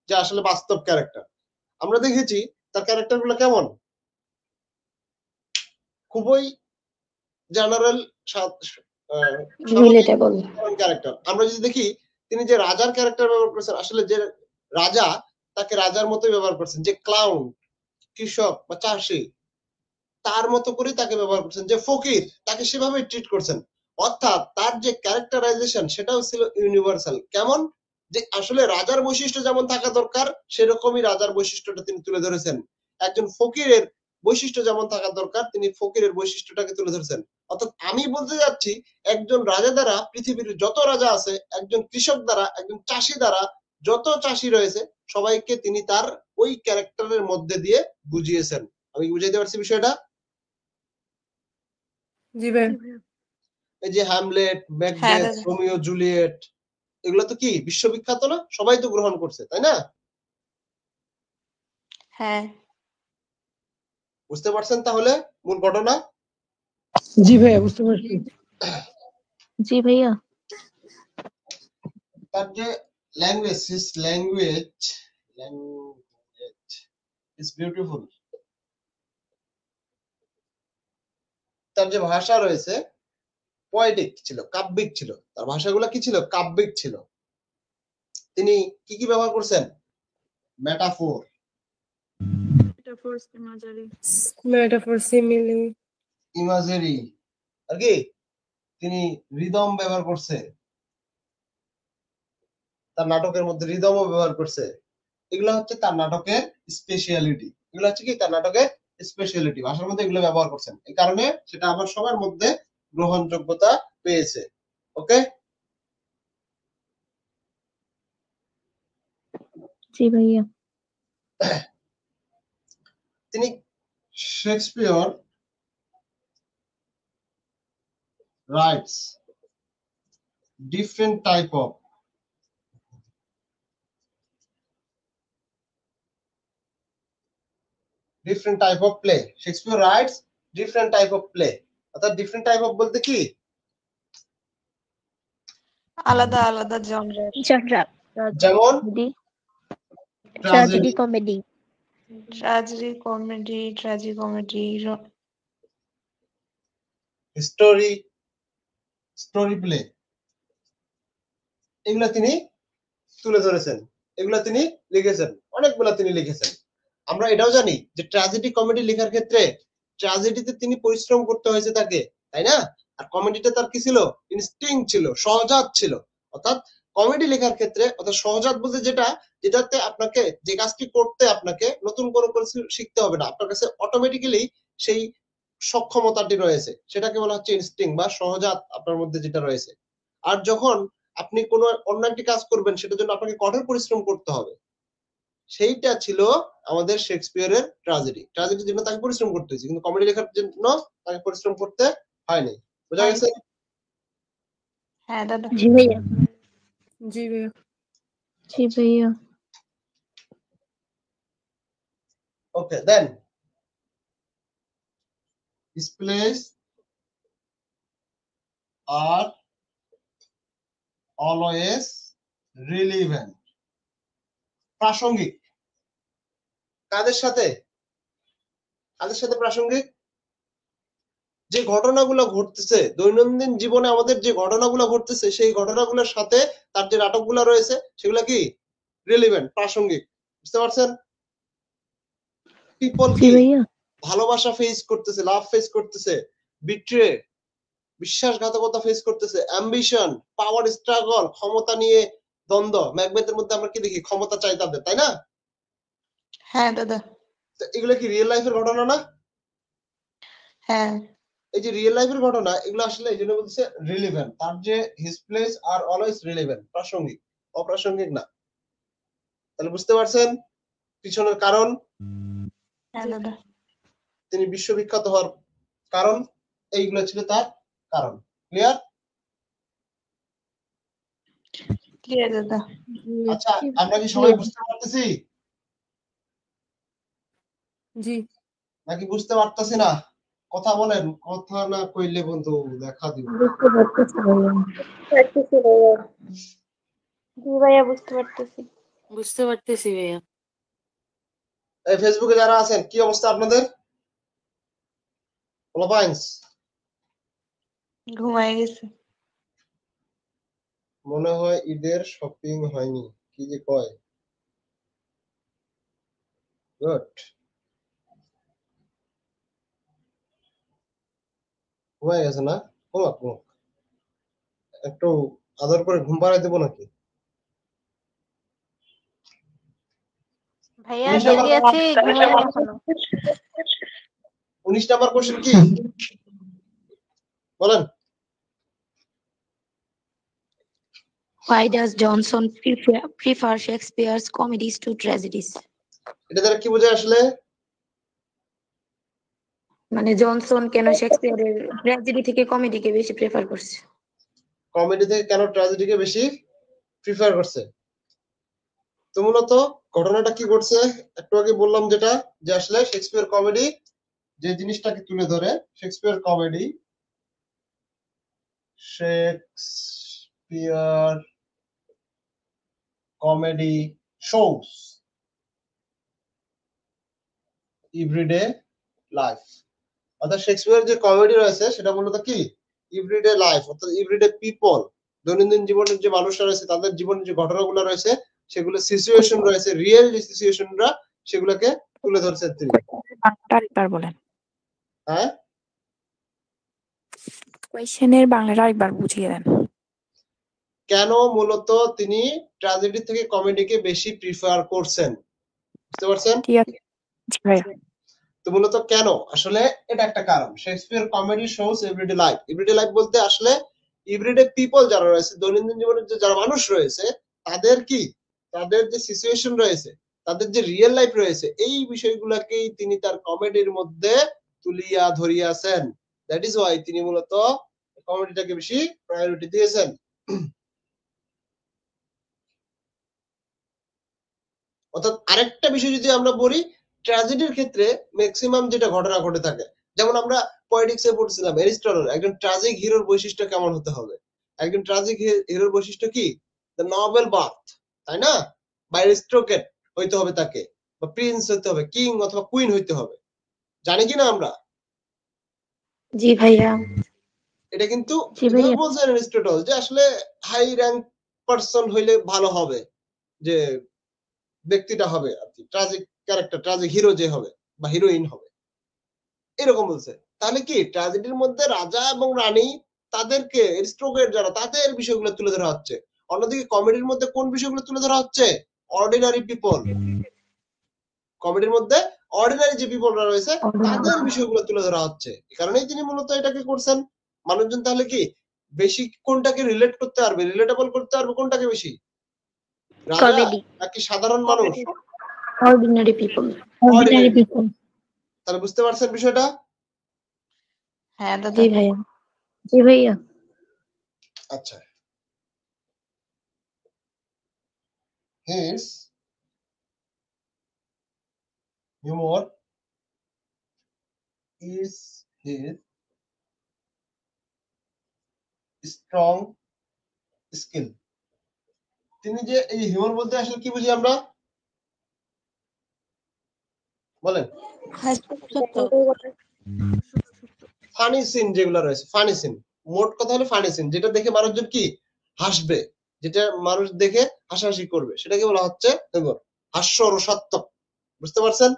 যে আসলে বাস্তব ক্যারেক্টার। আমরা দেখেছি তার ক্যারেক্টার গুলো কেমন, খুবই জেনারেল রিলেটেবল ক্যারেক্টার। আমরা যদি দেখি তিনি যে রাজার ক্যারেক্টার ব্যবহার করেছেন, আসলে যে রাজা তাকে রাজার মতোই ব্যবহার করছেন, যে ক্লাউন কৃষক বা চাষি তার মতো করে তাকে ব্যবহার করছেন, যে ফকির তাকে সেভাবে ট্রিট করছেন। অর্থাৎ তার যে ক্যারেক্টারাইজেশন সেটাও ছিল ইউনিভার্সাল। কেমন, যে আসলে রাজার বৈশিষ্ট্য যেমন থাকা দরকার সেরকমই রাজার বৈশিষ্ট্যটা তিনি তুলে ধরেছেন। একজন ফকিরের বৈশিষ্ট্য যেমন থাকা দরকার তিনি ফকিরের বৈশিষ্ট্যটাকে তুলে ধরেছেন। অর্থাৎ আমি বলতে যাচ্ছি একজন রাজা দ্বারা পৃথিবীর যত রাজা আছে, একজন কৃষক দ্বারা, একজন চাষি দ্বারা যত চাষি রয়েছে সবাইকে তিনি তার ওই ক্যারেক্টারের মধ্যে দিয়ে বুঝিয়েছেন। আমি বুঝাইতে পারছি বিষয়টা? জি ভাই। এই যে হ্যামলেট, হ্যাঁ ম্যাকবেথ, দাদা। রোমিও জুলিয়েট, এগুলো তো কি বিশ্ববিখ্যাত না? সবাই তো গ্রহণ করছে, তাই না? হ্যাঁ বুঝতে পারছেন তাহলে মূল ঘটনা? জি ভাইয়া বুঝতে পারছি। জি ভাইয়া। তার যে language, his language is beautiful. তার যে ভাষা রয়েছে পোয়েটিক ছিল, কাব্যিক ছিল। তার ভাষাগুলো কি ছিল? কাব্যিক ছিল। তিনি কি কি ব্যবহার করছেন? মেটাফোর, মেটাফর, সিমিলি, ইমাজেরি, আর কি তিনি রিদম ব্যবহার করছে। তার নাটকের মধ্যে রিদমও ব্যবহার করছে। এগুলো হচ্ছে তার নাটকের স্পেশালিটি। এগুলো হচ্ছে কি তার নাটকের স্পেশালিটি, ভাষার মধ্যে এগুলো ব্যবহার করছেন, এই কারণে সেটা আবার সবার মধ্যে গ্রহণযোগ্যতা পেয়েছে। ওকে জি ভাইয়া। তিনি Shakespeare writes different type of play. Shakespeare writes different type of play. অর্থাৎ different type of বলতে কি আলাদা আলাদা জনরার। যেমন tragedy comedy, tragicomedy, story play, এগুলা তিনি তুলে ধরেছেন, এগুলা তিনি লিখেছেন, অনেকগুলা তিনি লিখেছেন। আমরা এটাও জানি যে ট্র্যাজেডি কমেডি লেখার ক্ষেত্রে ট্র্যাজেডিতে তিনি পরিশ্রম করতে হয়েছে তাকে, তাই না? আর কমেডিটা তার কি ছিল? ইনস্টিংক্ট ছিল, সহজাত ছিল। অর্থাৎ কমেডি লেখার ক্ষেত্রে, অর্থাৎ সহজাত বলতে যেটাতে আপনাকে যে কাজটি করতে আপনাকে নতুন করে শিখতে হবে না, আপনার কাছে অটোমেটিক্যালি সেই সক্ষমতাটি রয়েছে, সেটাকে বলা হচ্ছে ইনস্টিংক্ট বা সহজাত আপনার মধ্যে যেটা রয়েছে। আর যখন আপনি কোনো অন্য একটি কাজ করবেন সেটার জন্য আপনাকে কঠোর পরিশ্রম করতে হবে, সেইটা ছিল আমাদের শেক্সপিয়ারের ট্র্যাজেডির জন্য তাকে পরিশ্রম করতে হয়েছে, কিন্তু কমেডি লেখার জন্য তাকে পরিশ্রম করতে হয়নি। বোঝা গেছে? হ্যাঁ দাদা। জি ভাইয়া। জি ভাইয়া। জি ভাইয়া। Okay, then displays are always relevant. প্রাসঙ্গিক কাদের সাথে প্রাসঙ্গিক? যে ঘটনাগুলো ঘটতেছে দৈনন্দিন জীবনে, আমাদের যে ঘটনাগুলো ঘটতেছে সেই ঘটনাগুলোর সাথে তার যে নাটকগুলো রয়েছে সেগুলো কি রিলিভেন্ট, প্রাসঙ্গিক। বুঝতে পারছেন? পিপল কি ভালোবাসা ফেস করতেছে, লাভ ফেস করতেছে, বিট্রে বিশ্বাসঘাতকতা ফেস করতেছে, অ্যাম্বিশন, পাওয়ার স্ট্রাগল, ক্ষমতা নিয়ে দ্বন্দ্ব। ম্যাকবেথের মধ্যে আমরা কি দেখি? ক্ষমতা চাই তাদের, তাই না? হ্যাঁ দাদা। এগুলো কি রিয়েল লাইফের ঘটনা না? হ্যাঁ। এই যে রিয়েল লাইফের ঘটনা, এগুলো আসলে এই জন্য বলছে রিলেভেন্ট। তার যে his place are always relevant, প্রাসঙ্গিক, অপ্রাসঙ্গিক না। তাহলে বুঝতে পারছেন পিছনের কারণ? হ্যাঁ দাদা। তিনি বিশ্ববিখ্যাত হওয়ার কারণ এইগুলো ছিল তার কারণ। ক্লিয়ার? ক্লিয়ার দাদা। আচ্ছা, আমরা কি সবাই বুঝতে পারতেছি জি নাকি বুঝতে পারতেছি না? কথা বলেন, কথা না কইলে বন্ধু দেখা দিব। বুঝতে পারতেছি ভাইয়া। জি ভাইয়া বুঝতে পারতেছি। বুঝতে পারতেছি ভাইয়া। এই ফেসবুকে যারা আছেন কি অবস্থা আপনাদের? পোলাপাইন্স ঘুমায় গেছে। মনে হয় ঈদের শপিং হয়নি, কি যে কয়। গুড। ঘুমায় গেছে না? ঘুমাক ঘুমাক, একটু আদর করে ঘুম পাড়াই দেবো নাকি? ভাইয়া 19 বেবি নাম্বার আছে, ঘুমায় না এখনো। 19 নাম্বার কোশ্চেন কি বলেন? Why does Johnson prefer Shakespeare's comedies to tragedies? এটা দ্বারা কি বোঝায় আসলে? মানে জনসন কেন শেক্সপিয়ারের ট্র্যাজেডি থেকে কমেডিকে বেশি প্রেফার করছে? কমেডি থেকে কেন ট্র্যাজেডিকে বেশি প্রিফার করছে? তো মূলত ঘটনাটা কি ঘটছে একটু আগে বললাম, যেটা যে আসলে শেক্সপিয়ার কমেডি যে জিনিসটাকে তুলে ধরে, Shakespeare comedy shows everyday life. অর্থাৎ শেক্সপিয়ার যে কমেডি রয়েছে সেটা মূলত কি এভরিডে লাইফ, অর্থাৎ এভরিডে পিপল, দৈনন্দিন জীবনের যে মানুষরা রয়েছে তাদের জীবনের যে ঘটনাগুলো রয়েছে সেগুলো সিচুয়েশন রয়েছে, রিয়েল যে সিচুয়েশনরা সেগুলোকে তুলে ধরছেন তিনি। আরেকবার বলেন, হ্যাঁ কোয়েশ্চেনের বাংলাটা আরেকবার বুঝিয়ে দেন। কেন মূলত তিনি ট্র্যাজেডি থেকে কমেডিকে বেশি প্রিফার করছেন? বুঝতে পারছেন? ঠিক আছে জি ভাইয়া। তো মূলত কেন আসলে এটা একটা কারণ। Shakespeare comedy shows everyday life. Everyday life বলতে আসলে এভরিডে পিপল যারা রয়েছে, দৈনন্দিন জীবনের যে যারা মানুষ রয়েছে তাদের কি, তাদের যে সিচুয়েশন রয়েছে, তাদের যে রিয়েল লাইফ রয়েছে, এই বিষয়গুলোকেই তিনি তার কমেডির মধ্যে তুলিয়া ধরিয়াছেন। দ্যাট ইজ ওয়াই তিনি মূলত কমেডিটাকে বেশি প্রায়োরিটি দিয়েছেন। অর্থাৎ আরেকটা বিষয় যদি আমরা বলি, ট্র্যাজেডির ক্ষেত্রে ম্যাক্সিমাম যেটা ঘটনা ঘটে থাকে, যেমন আমরা পয়েটিক্সে পড়ছিলাম এরিস্টটল একজন ট্র্যাজিক হিরোর বৈশিষ্ট্য কেমন হতে হবে। একজন ট্র্যাজিক হিরোর বৈশিষ্ট্য কি? দ্য নোবেল বার্থ, তাই না? বা অ্যারিস্টোক্রেট হইতে হবে তাকে, বা প্রিন্স হইতে হবে, কিং অথবা কুইন হইতে হবে, জানি কি না আমরা? জি ভাইয়া। এটা কিন্তু জি ভাইয়া। বলছেন অ্যারিস্টটল যে আসলে হাই র্যাঙ্ক পারসন হইলে ভালো হবে, যে ব্যক্তিটা হবে আর কি ট্র্যাজিক ক্যারেক্টার, ট্র্যাজিক হিরো যে হবে বা হিরোইন হবে, এরকম বলছে। তাহলে কি ট্র্যাজেডির মধ্যে রাজা এবং রানী, তাদেরকে অ্যারিস্টোক্রেট যারা, তাদের বিষয়গুলো তুলে ধরা হচ্ছে। অন্যদিকে কমেডির মধ্যে কোন বিষয়গুলো তুলে ধরা হচ্ছে? Ordinary people. কমেডির মধ্যে অর্ডিনারি যে পিপলরা রয়েছে তাদের বিষয়গুলো তুলে ধরা হচ্ছে। এই কারণেই তিনি মূলত এটাকে করছেন। মানুষজন তাহলে কি বেশি কোনটাকে রিলেট করতে পারবে, রিলেটেবল করতে পারবে কোনটাকে বেশি? রাজা কমেডি। নাকি সাধারণ মানুষ? Ordinary people. Ordinary people. তাহলে বুঝতে পারছেন বিষয়টা? হ্যাঁ দাদা। জি ভাইয়া। জি ভাইয়া। আচ্ছা, his humor is his strong skill. তিনি যে এই হিউমার বলতে আসলে কি বুঝি আমরা বলেন? ফানি সিন যেগুলো রয়েছে, ফানি সিন, মোট কথা হলো ফানি সিন, যেটা দেখে মানুষজন কি হাসবে, যেটা মানুষ দেখে হাসাহাসি করবে, সেটাকে বলা হচ্ছে হিউমার, হাস্য রসাত্মক। বুঝতে পারছেন?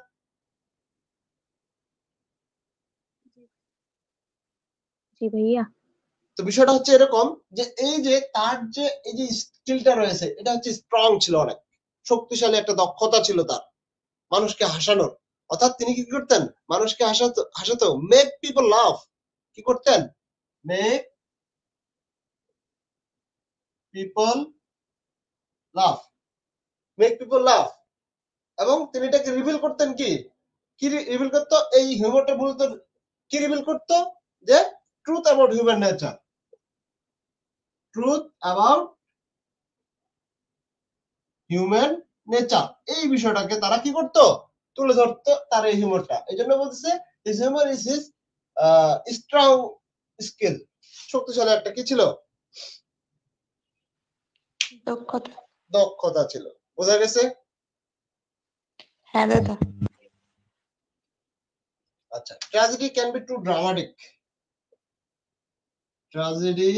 জি ভাইয়া। তো বিষয়টা হচ্ছে এরকম যে এই যে তার যে এই যে স্কিলটা রয়েছে এটা হচ্ছে স্ট্রং ছিল, অনেক শক্তিশালী একটা দক্ষতা ছিল তার মানুষকে হাসানোর। অর্থাৎ তিনি কি করতেন? মানুষকে হাসাতো, মেক পিপল লাভ। কি করতেন? Make people love, make people love. এবং তিনি এটাকে রিভিল করতেন কি রিভিল করতো? এই হিউমারটা মূলত কি রিভিল করতো? যে truth about human nature, truth about human nature, এই বিষয়টাকে তারা কি করতো? তুলে ধরতো তার এই হিউমারটা। এই জন্য বলতেছে his humour is his strong skill, শক্তিশালী একটা কি ছিল? দক্ষতা ছিল। বোঝা গেছে? হ্যাঁ দাদা। আচ্ছা, tragedy can be too dramatic. Tragedy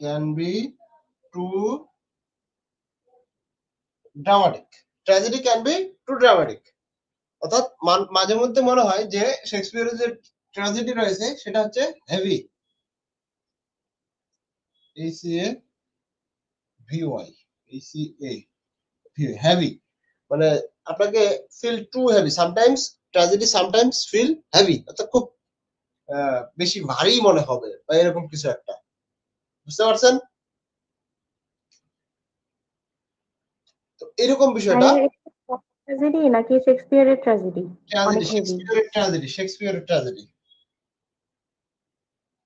can be too dramatic. Tragedy can be too dramatic. অর্থাৎ মাঝে মধ্যে মনে হয় যে শেক্সপিয়ারের যে ট্র্যাজেডি রয়েছে সেটা হচ্ছে হেভি, হেভি, মানে আপনাকে feel too heavy, sometimes tragedy sometimes feel heavy, অর্থাৎ খুব বেশি ভারী মনে হবে বা এরকম কিছু একটা। বুঝতে পারছেন? তো এরকম বিষয়টা ট্র্যাজেডি নাকি শেক্সপিয়ারের ট্র্যাজেডি? ট্র্যাজেডি, শেক্সপিয়ারের ট্র্যাজেডি, শেক্সপিয়ারের ট্র্যাজেডি,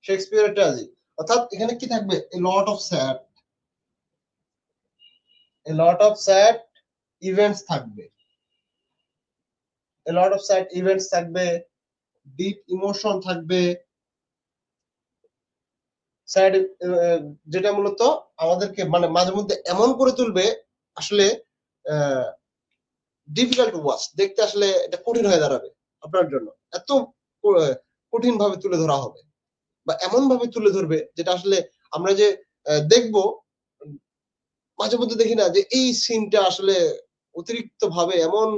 শেক্সপিয়ারের ট্র্যাজেডি। অর্থাৎ এখানে কি থাকবে? A lot of sad, a lot of sad events থাকবে, a lot of sad events থাকবে, ডিপ ইমোশন থাকবে। স্যাড যেটা মূলত আমাদেরকে মানে মাঝে মধ্যে এমন করে তুলবে আসলে ডিফিকাল্ট টু ওয়াচ, দেখতে আসলে এটা কঠিন হয়ে দাঁড়াবে আপনার জন্য, এত কঠিন ভাবে তুলে ধরা হবে বা এমন ভাবে তুলে ধরবে যেটা আসলে আমরা যে দেখবো মাঝে মধ্যে দেখি না যে এই সিনটা আসলে অতিরিক্ত ভাবে এমন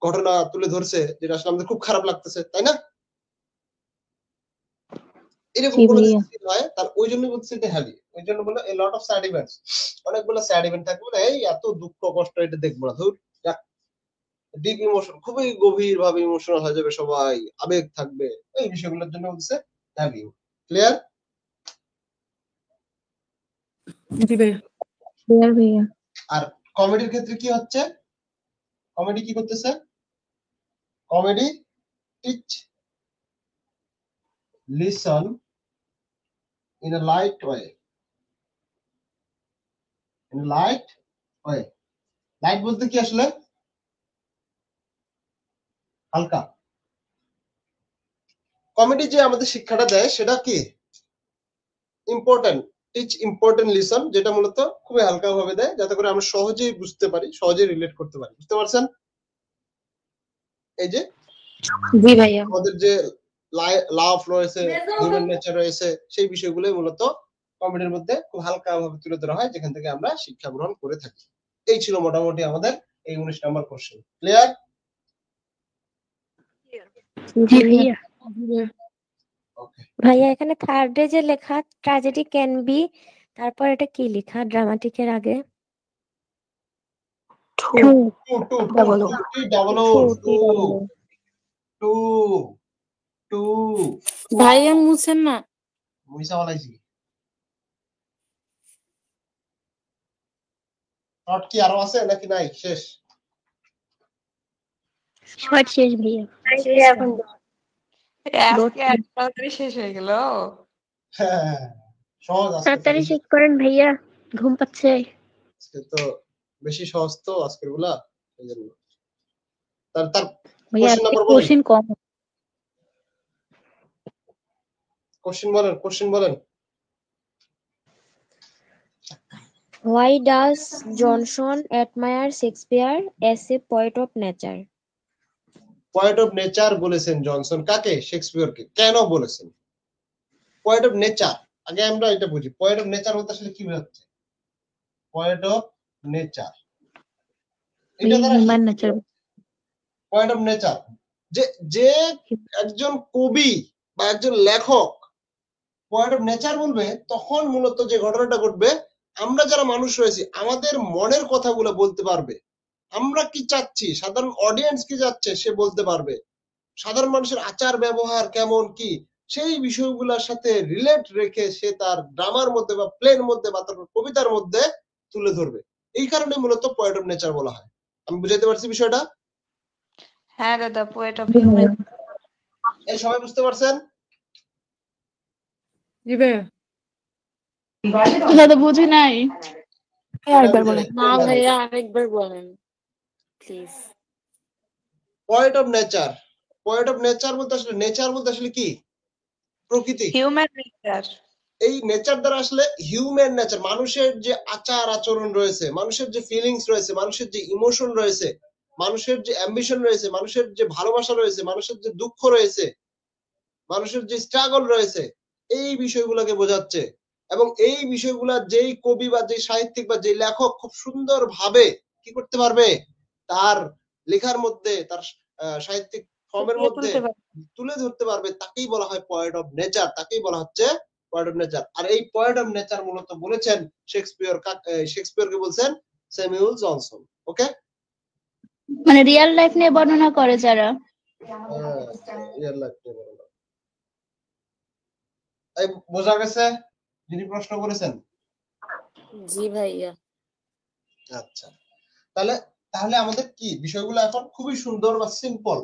ঘটনা তুলে ধরছে যেটা আসলে আমাদের খুব খারাপ লাগতেছে, তাই না? এরকম কোনো সিন হয় তার ওই জন্য বলছে এটা হেভি, ওই জন্য বলে এ লট অফ স্যাড ইভেন্টস, অনেকগুলো স্যাড ইভেন্ট থাকবে না, এই এত দুঃখ কষ্ট এটা দেখবো না, ধর ডিপ ইমোশন, খুবই গভীর ভাবে ইমোশনাল হয়ে যাবে সবাই, আবেগ থাকবে, এই বিষয়গুলোর জন্য বলছে হেভি। ক্লিয়ার? জি ভাইয়া। ক্লিয়ার ভাইয়া। আর কমেডির ক্ষেত্রে কি হচ্ছে? কমেডি কি করতেছে? Comedy teach lesson in a light way, in a light way. Light বলতে কি আসলে? হালকা। কমেডি যে আমাদের শিক্ষাটা দেয় সেটা কি ইম্পর্টেন্ট, টিচ ইম্পর্টেন্ট লিসন, যেটা মূলত খুবই হালকা ভাবে দেয় যাতে করে আমরা সহজেই বুঝতে পারি, সহজেই রিলেট করতে পারি। বুঝতে পারছেন? এই যে জি ভাইয়া, আমাদের যে লাভ রয়েছে, হিউম্যান নেচার রয়েছে, সেই বিষয়গুলো মূলত কমেডির মধ্যে খুব হালকা ভাবে তুলে ধরা হয়, যেখান থেকে আমরা শিক্ষা গ্রহণ করে থাকি। এই ছিল মোটামুটি আমাদের এই 19 নম্বর কোশ্চেন। ক্লিয়ার? জি ভাইয়া। ভাইয়া এখানে থার্ডে যে লেখা ট্র্যাজেডি ক্যান বি, তারপর এটা কি লেখা ড্রামাটিকের আগে? ভাইয়া মুছেন না। মুইসা বলাইছি। শর্ট কি আরো আছে নাকি নাই? শেষ? শর্ট শেষ ভাইয়া। আজকে এত তাড়াতাড়ি শেষ হয়ে গেল। সহজ আজকে। তাড়াতাড়ি শেষ করেন ভাইয়া, ঘুম পাচ্ছে। আজকে তো বেশি সহজ তো আজকের গুলা, এইজন্য। তার ভাইয়া কোশ্চেন নাম্বার বলেন। কোশ্চেন কম। কোশ্চেন বলেন। Why does Johnson admire Shakespeare as a poet of nature? Poet of nature বলেছেন জনসন কাকে? শেক্সপিয়রকে। কেন বলেছেন পয়েট অফ নেচার? আগে আমরা এটা বুঝি, পয়েট অফ নেচার বলতে আসলে কি বোঝাচ্ছে? পয়েট অফ নেচার এটা দ্বারা human nature. Point of nature যে একজন কবি বা একজন লেখক পয়েন্ট অফ নেচার বলবে, তখন মূলত যে ঘটনাটা ঘটবে, আমরা যারা মানুষ রয়েছি আমাদের মনের কথাগুলো বলতে পারবে। আমরা কি চাচ্ছি, সাধারণ অডিয়েন্স কি যাচ্ছে সে বলতে পারবে। সাধারণ মানুষের আচার ব্যবহার কেমন কি, সেই বিষয়গুলোর সাথে রিলেট রেখে সে তার ড্রামার মধ্যে বা প্লের মধ্যে বা তার কবিতার মধ্যে তুলে ধরবে। এই কারণে মূলত পয়েন্ট অফ নেচার বলা হয়। আমি বুঝাইতে পারছি বিষয়টা? হ্যাঁ দাদা, পোয়েট অফ হিউম্যান। এই সবাই বুঝতে পারছেন? জি ভাইয়া। দাদা বুঝি নাই। আরেকবার বলেন। না ভাইয়া, আরেকবার বলেন please. Point of nature, point of nature বলতে আসলে, নেচার বলতে আসলে কি? প্রকৃতি, হিউম্যান নেচার। এই নেচার দ্বারা আসলে হিউম্যান নেচার, মানুষের যে আচার আচরণ রয়েছে, মানুষের যে ফিলিংস রয়েছে, মানুষের যে ইমোশন রয়েছে, মানুষের যে অ্যাম্বিশন রয়েছে, মানুষের যে ভালোবাসা রয়েছে, মানুষের যে দুঃখ রয়েছে, মানুষের যে স্ট্রাগল রয়েছে, এই বিষয়গুলোকে বোঝাচ্ছে। এবং এই বিষয়গুলা যেই কবি বা যেই সাহিত্যিক বা যেই লেখক খুব সুন্দর ভাবে কি করতে পারবে, তার লেখার মধ্যে, তার সাহিত্যিক ফর্মের মধ্যে তুলে ধরতে পারবে, তাকেই বলা হয় পয়েট অফ নেচার, তাকেই বলা হচ্ছে পয়েট অফ নেচার। আর এই পয়েট অফ নেচার মূলত বলেছেন শেক্সপিয়র। শেক্সপিয়রকে বলছেন স্যামুয়েল জনসন। ওকে, মানে রিয়েল লাইফ নিয়ে বর্ণনা করে যারা। রিয়েল লাইফ নিয়ে বর্ণনা। এই বোঝা গেছে যিনি প্রশ্ন করেছেন? জি ভাইয়া। আচ্ছা, তাহলে তাহলে আমাদের কি বিষয়গুলো এখন খুবই সুন্দর বা simple.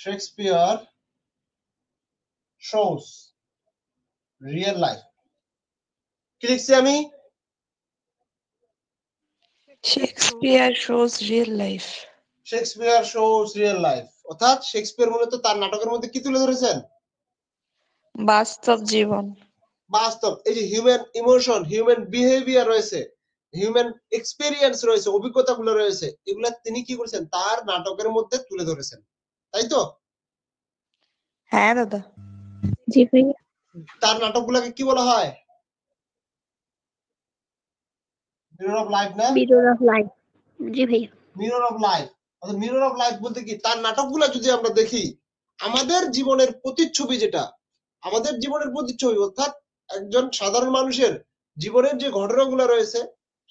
Shakespeare shows real life, কি লিখছি আমি? Shakespeare shows real life. Shakespeare shows real life, অর্থাৎ শেক্সপিয়র মূলত তার নাটকের মধ্যে কি তুলে ধরেছেন? বাস্তব জীবন। বাস্তব, এই যে হিউম্যান ইমোশন, হিউম্যান বিহেভিয়ার রয়েছে, হিউম্যান এক্সপেরিয়েন্স রয়েছে, অভিজ্ঞতাগুলো রয়েছে, এগুলা তিনি কি করেছেন তার নাটকের মধ্যে তুলে ধরেছেন, তাই তো? হ্যাঁ দাদা। জি ভাইয়া। তার নাটকগুলোকে কি বলা হয়? মিরর অফ লাইফ না? Mirror of life. জি ভাইয়া। মিরর অফ লাইফ, অর্থাৎ মিরর অফ লাইফ বলতে কি, তার নাটকগুলো যদি আমরা দেখি, আমাদের জীবনের প্রতিচ্ছবি, যেটা আমাদের জীবনের প্রতিচ্ছবি, অর্থাৎ একজন সাধারণ মানুষের জীবনের যে ঘটনাগুলো রয়েছে,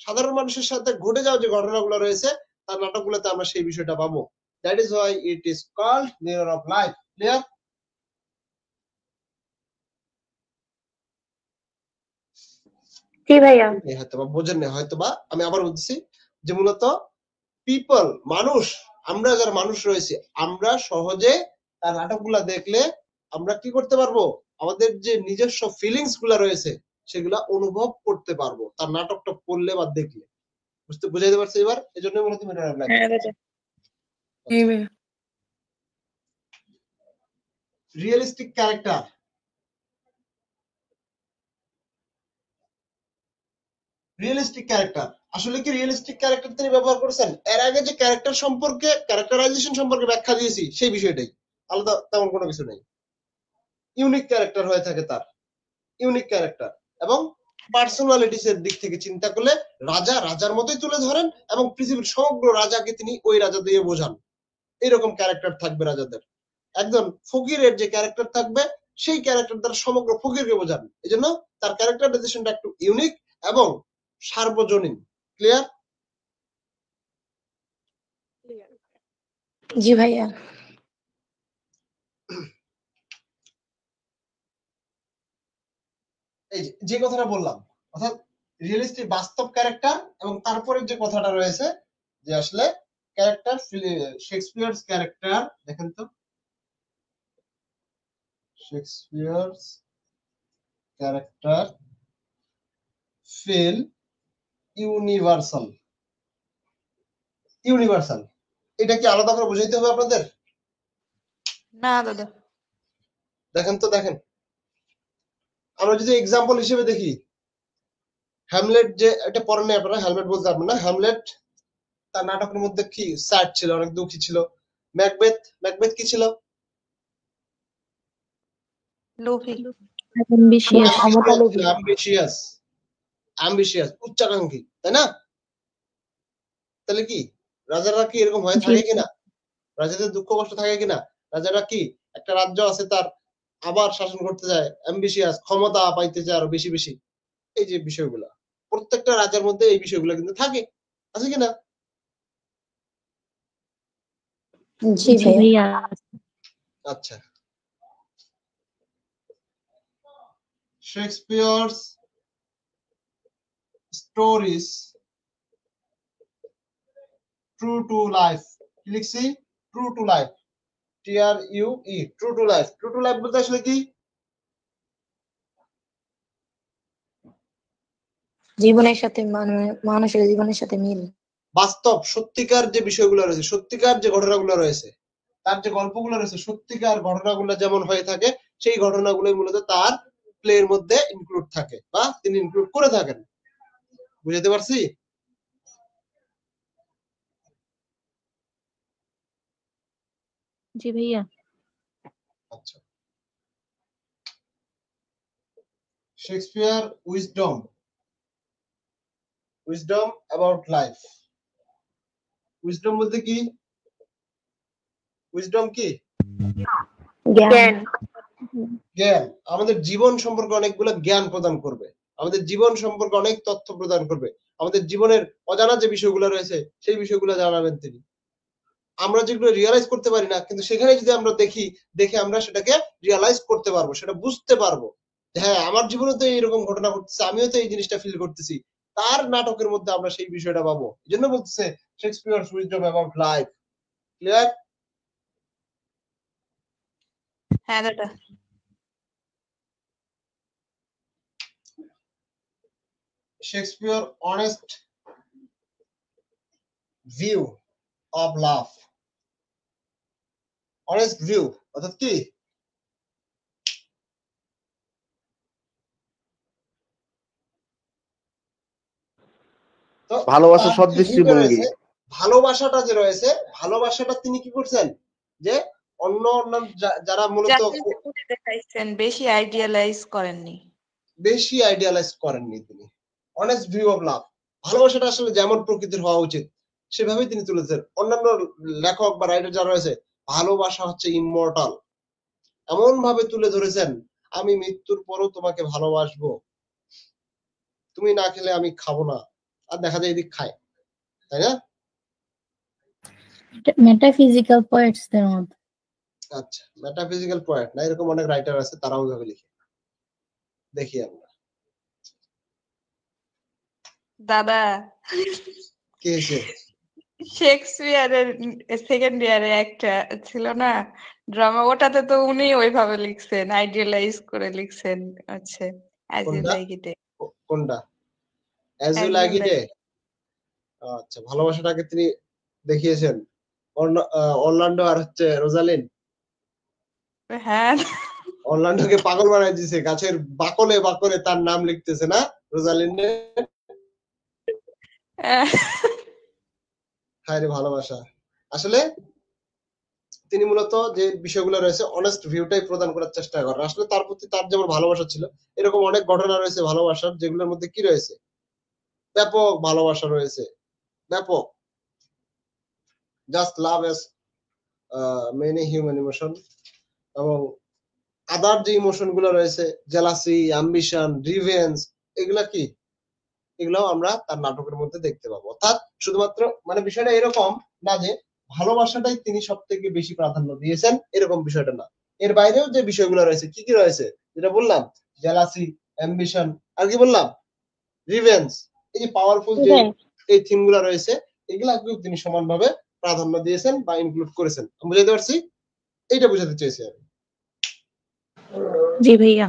সাধারণ মানুষের সাথে ঘটে যাওয়া যে ঘটনাগুলো রয়েছে, তার নাটকগুলোতে আমরা সেই বিষয়টা পাবো। That is why it is called mirror of life. Clear? জি ভাইয়া। হয়তোবা বোঝেন না, হয়তোবা আমি আবার বলতেছি যে মূলত পিপল, মানুষ, আমরা যারা মানুষ রয়েছে, আমরা সহজে তার নাটকগুলা দেখলে আমরা কি করতে পারবো, আমাদের যে নিজস্ব ফিলিংস গুলা রয়েছে সেগুলা অনুভব করতে পারবো তার নাটকটা পড়লে বা দেখলে। বুঝাইতে পারছি এবার? এই জন্য মূলত mirror of life. Realistic character, realistic character আসলে কি রিয়েলিস্টিক ক্যারেক্টার তিনি ব্যবহার করেছেন? এর আগে যে ক্যারেক্টার সম্পর্কে, ক্যারেক্টারাইজেশন সম্পর্কে ব্যাখ্যা দিয়েছি, সেই বিষয়টাই, আলাদা তেমন কোনো কিছু নেই। ইউনিক ক্যারেক্টার হয়ে থাকে তার, ইউনিক ক্যারেক্টার। এবং পার্সোনালিটিস এর দিক থেকে চিন্তা করলে রাজা রাজার মতোই তুলে ধরেন, এবং পৃথিবীর সমগ্র রাজাকে তিনি ওই রাজা দিয়ে বোঝান। এরকম ক্যারেক্টার থাকবে রাজাদের। একজন ফকিরের যে ক্যারেক্টার থাকবে, সেই ক্যারেক্টার দ্বারা সমগ্র ফকিরকে বোঝান। এই জন্য তার ক্যারেক্টারাইজেশনটা একটু ইউনিক এবং সার্বজনীন। ক্লিয়ার? জি ভাইয়া। এই যে কথাটা বললাম, অর্থাৎ রিয়েলিস্টিক বাস্তব ক্যারেক্টার, এবং তারপরে যে কথাটা রয়েছে যে আসলে ক্যারেক্টার, শেক্সপিয়ারস ক্যারেক্টার, দেখেন তো, শেক্সপিয়ারস ক্যারেক্টার ফিল ইউনিভার্সাল। ইউনিভার্সাল এটা কি আলাদা করে বুঝাইতে হবে আপনাদের? না দাদা। দেখেন তো, দেখেন আমরা যদি এক্সাম্পল হিসেবে দেখি, হ্যামলেট যে এটা পড়েন নাই আপনারা, হ্যামলেট বলতে পারবেন না। হ্যামলেট তার নাটকের মধ্যে কি স্যাড ছিল, অনেক দুঃখী ছিল। ম্যাকবেথ, ম্যাকবেথ কি ছিল? লোভী। ambitious অ্যাম্বিশিয়াস, অ্যাম্বিশিয়াস উচ্চাকাঙ্ক্ষী, তাই না? তাহলে কি রাজারা কি এরকম হয়ে থাকে কিনা? রাজাদের দুঃখ কষ্ট থাকে কিনা? রাজারা কি একটা রাজ্য আছে তার আবার শাসন করতে যায়, অ্যাম্বিশিয়াস, ক্ষমতা পাইতে চায় আরো বেশি বেশি। এই যে বিষয়গুলা প্রত্যেকটা রাজার মধ্যে এই বিষয়গুলো কিন্তু থাকে, আছে কিনা? জি জি ভাইয়া। ভাইয়া আচ্ছা, শেক্সপিয়ারস স্টোরিজ ট্রু টু লাইফ, কি লিখছি? True to life, TRUE, true to life. True to life বলতে আসলে কি? জীবনের সাথে মানুষের জীবনের সাথে মিল। বাস্তব সত্যিকার যে বিষয়গুলো রয়েছে, সত্যিকার যে ঘটনাগুলো রয়েছে, তার যে গল্পগুলো রয়েছে, সত্যিকার ঘটনাগুলো যেমন হয়ে থাকে, সেই ঘটনাগুলোই মূলত তার প্লের মধ্যে ইনক্লুড থাকে বা তিনি ইনক্লুড করে থাকেন। বুঝতে পারছি? জি ভাইয়া। আচ্ছা, Shakespeare wisdom, wisdom about life. Wisdom বলতে কি? উইজডম কি? জ্ঞান। জ্ঞান। আমাদের জীবন সম্পর্কে অনেকগুলো জ্ঞান প্রদান করবে, আমাদের জীবন সম্পর্কে অনেক তথ্য প্রদান করবে, আমাদের জীবনের অজানা যে বিষয়গুলো রয়েছে সেই বিষয়গুলো জানাবেন তিনি। আমরা যেগুলো রিয়ালাইজ করতে পারি না, কিন্তু সেখানে যদি আমরা দেখি, দেখে আমরা সেটাকে রিয়ালাইজ করতে পারবো, সেটা বুঝতে পারবো। হ্যাঁ, আমার জীবনে তো এইরকম ঘটনা ঘটতেছে, আমিও তো এই জিনিসটা ফিল করতেছি। তার নাটকের মধ্যে আমরা সেই বিষয়টা পাবো। এই জন্য বলতেছে শেক্সপিয়ারস উইজডম অ্যাবাউট লাইফ। ক্লিয়ার? হ্যাঁ দাদা। Shakespeare honest view of love, honest view অর্থাৎ কি? তো ভালোবাসা তার যে সদৃষ্টি viewটা ভঙ্গি। রয়েছে, ভালোবাসাটা যে রয়েছে, ভালোবাসাটা তিনি কি করছেন যে অন্য অন্য যারা মূলত যাকে উনি দেখাইছেন বেশি আইডিয়ালাইজ করেননি। বেশি আইডিয়ালাইজ করেননি তিনি। অনেস্ট ভিউ অফ লাভ, ভালোবাসাটা আসলে যেমন প্রকৃতির হওয়া উচিত সেভাবেই তিনি তুলেছেন। অন্যান্য লেখক বা রাইটার যারা রয়েছে, ভালোবাসা হচ্ছে ইমমর্টাল, এমন ভাবে তুলে ধরেছেন, আমি মৃত্যুর পরও তোমাকে ভালোবাসবো, তুমি না খেলে আমি খাবো না। আর দেখা যায় এদিক খায়, তাই না? মেটাফিজিক্যাল পোয়েটস দের মধ্যে। আচ্ছা, মেটাফিজিক্যাল পয়েন্ট না, এরকম অনেক রাইটার আছে, তারাও ওইভাবে লিখে। দেখি আমরা। দাদা কি হয়েছে? শেক্সপিয়ারের সেকেন্ড ইয়ারে একটা ছিল না ড্রামা, ওটাতে তো উনি ওইভাবে লিখছেন, আইডিয়ালাইজ করে লিখছেন। আচ্ছা, অ্যাজ ইউ কোনটা? Like it. কোনটা? As you As like You it. Like আচ্ছা, ভালোবাসাটাকে তিনি দেখিয়েছেন অরল্যান্ডো আর হচ্ছে রোজালিন। হ্যাঁ, অরল্যান্ডোকে পাগল বানাই দিয়েছে, গাছের বাকলে বাকলে তার নাম লিখতেছে না রোজালিনে। হায় রে ভালোবাসা। আসলে তিনি মূলত যে বিষয়গুলো রয়েছে অনেস্ট ভিউটাই প্রদান করার চেষ্টা করেন। আসলে তার প্রতি তার যেমন ভালোবাসা ছিল, এরকম অনেক ঘটনা রয়েছে ভালোবাসার, যেগুলোর মধ্যে কি রয়েছে? ব্যাপক ভালোবাসা রয়েছে, ব্যাপক। Just love S many human emotion. এবং আদার যে ইমোশন গুলো রয়েছে, জেলাসি, অ্যাম্বিশন, রিভেঞ্জ, এগুলা কি? এগুলাও আমরা তার নাটকের মধ্যে দেখতে পাবো। অর্থাৎ শুধুমাত্র মানে বিষয়টা এরকম না যে ভালোবাসাটাই তিনি সব থেকে বেশি প্রাধান্য দিয়েছেন, এরকম বিষয়টা না। এর বাইরেও যে বিষয়গুলো রয়েছে, কি কি রয়েছে যেটা বললাম, জেলাসি, অ্যাম্বিশন, আর কি বললাম, রিভেঞ্জ, এই যে পাওয়ারফুল যে এই থিম গুলো রয়েছে, এগুলাকেও তিনি সমানভাবে প্রাধান্য দিয়েছেন বা ইনক্লুড করেছেন। বুঝাতে পারছি? এইটা বুঝাতে চেয়েছি আমি। জি ভাইয়া।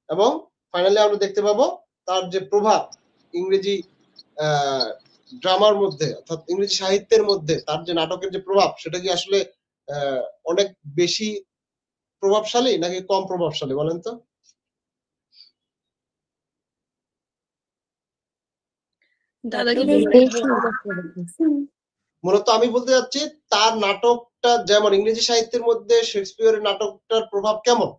এবং ফাইনালি আমরা দেখতে পাবো তার যে প্রভাব ইংরেজি ড্রামার মধ্যে, অর্থাৎ ইংরেজি সাহিত্যের মধ্যে তার যে নাটকের যে প্রভাব, সেটা কি আসলে অনেক বেশি প্রভাবশালী নাকি কম প্রভাবশালী বলেন তো? দাদা কি মূলত আমি বলতে যাচ্ছি তার নাটকটা যেমন ইংরেজি সাহিত্যের মধ্যে শেক্সপিয়রের নাটকটার প্রভাব কেমন?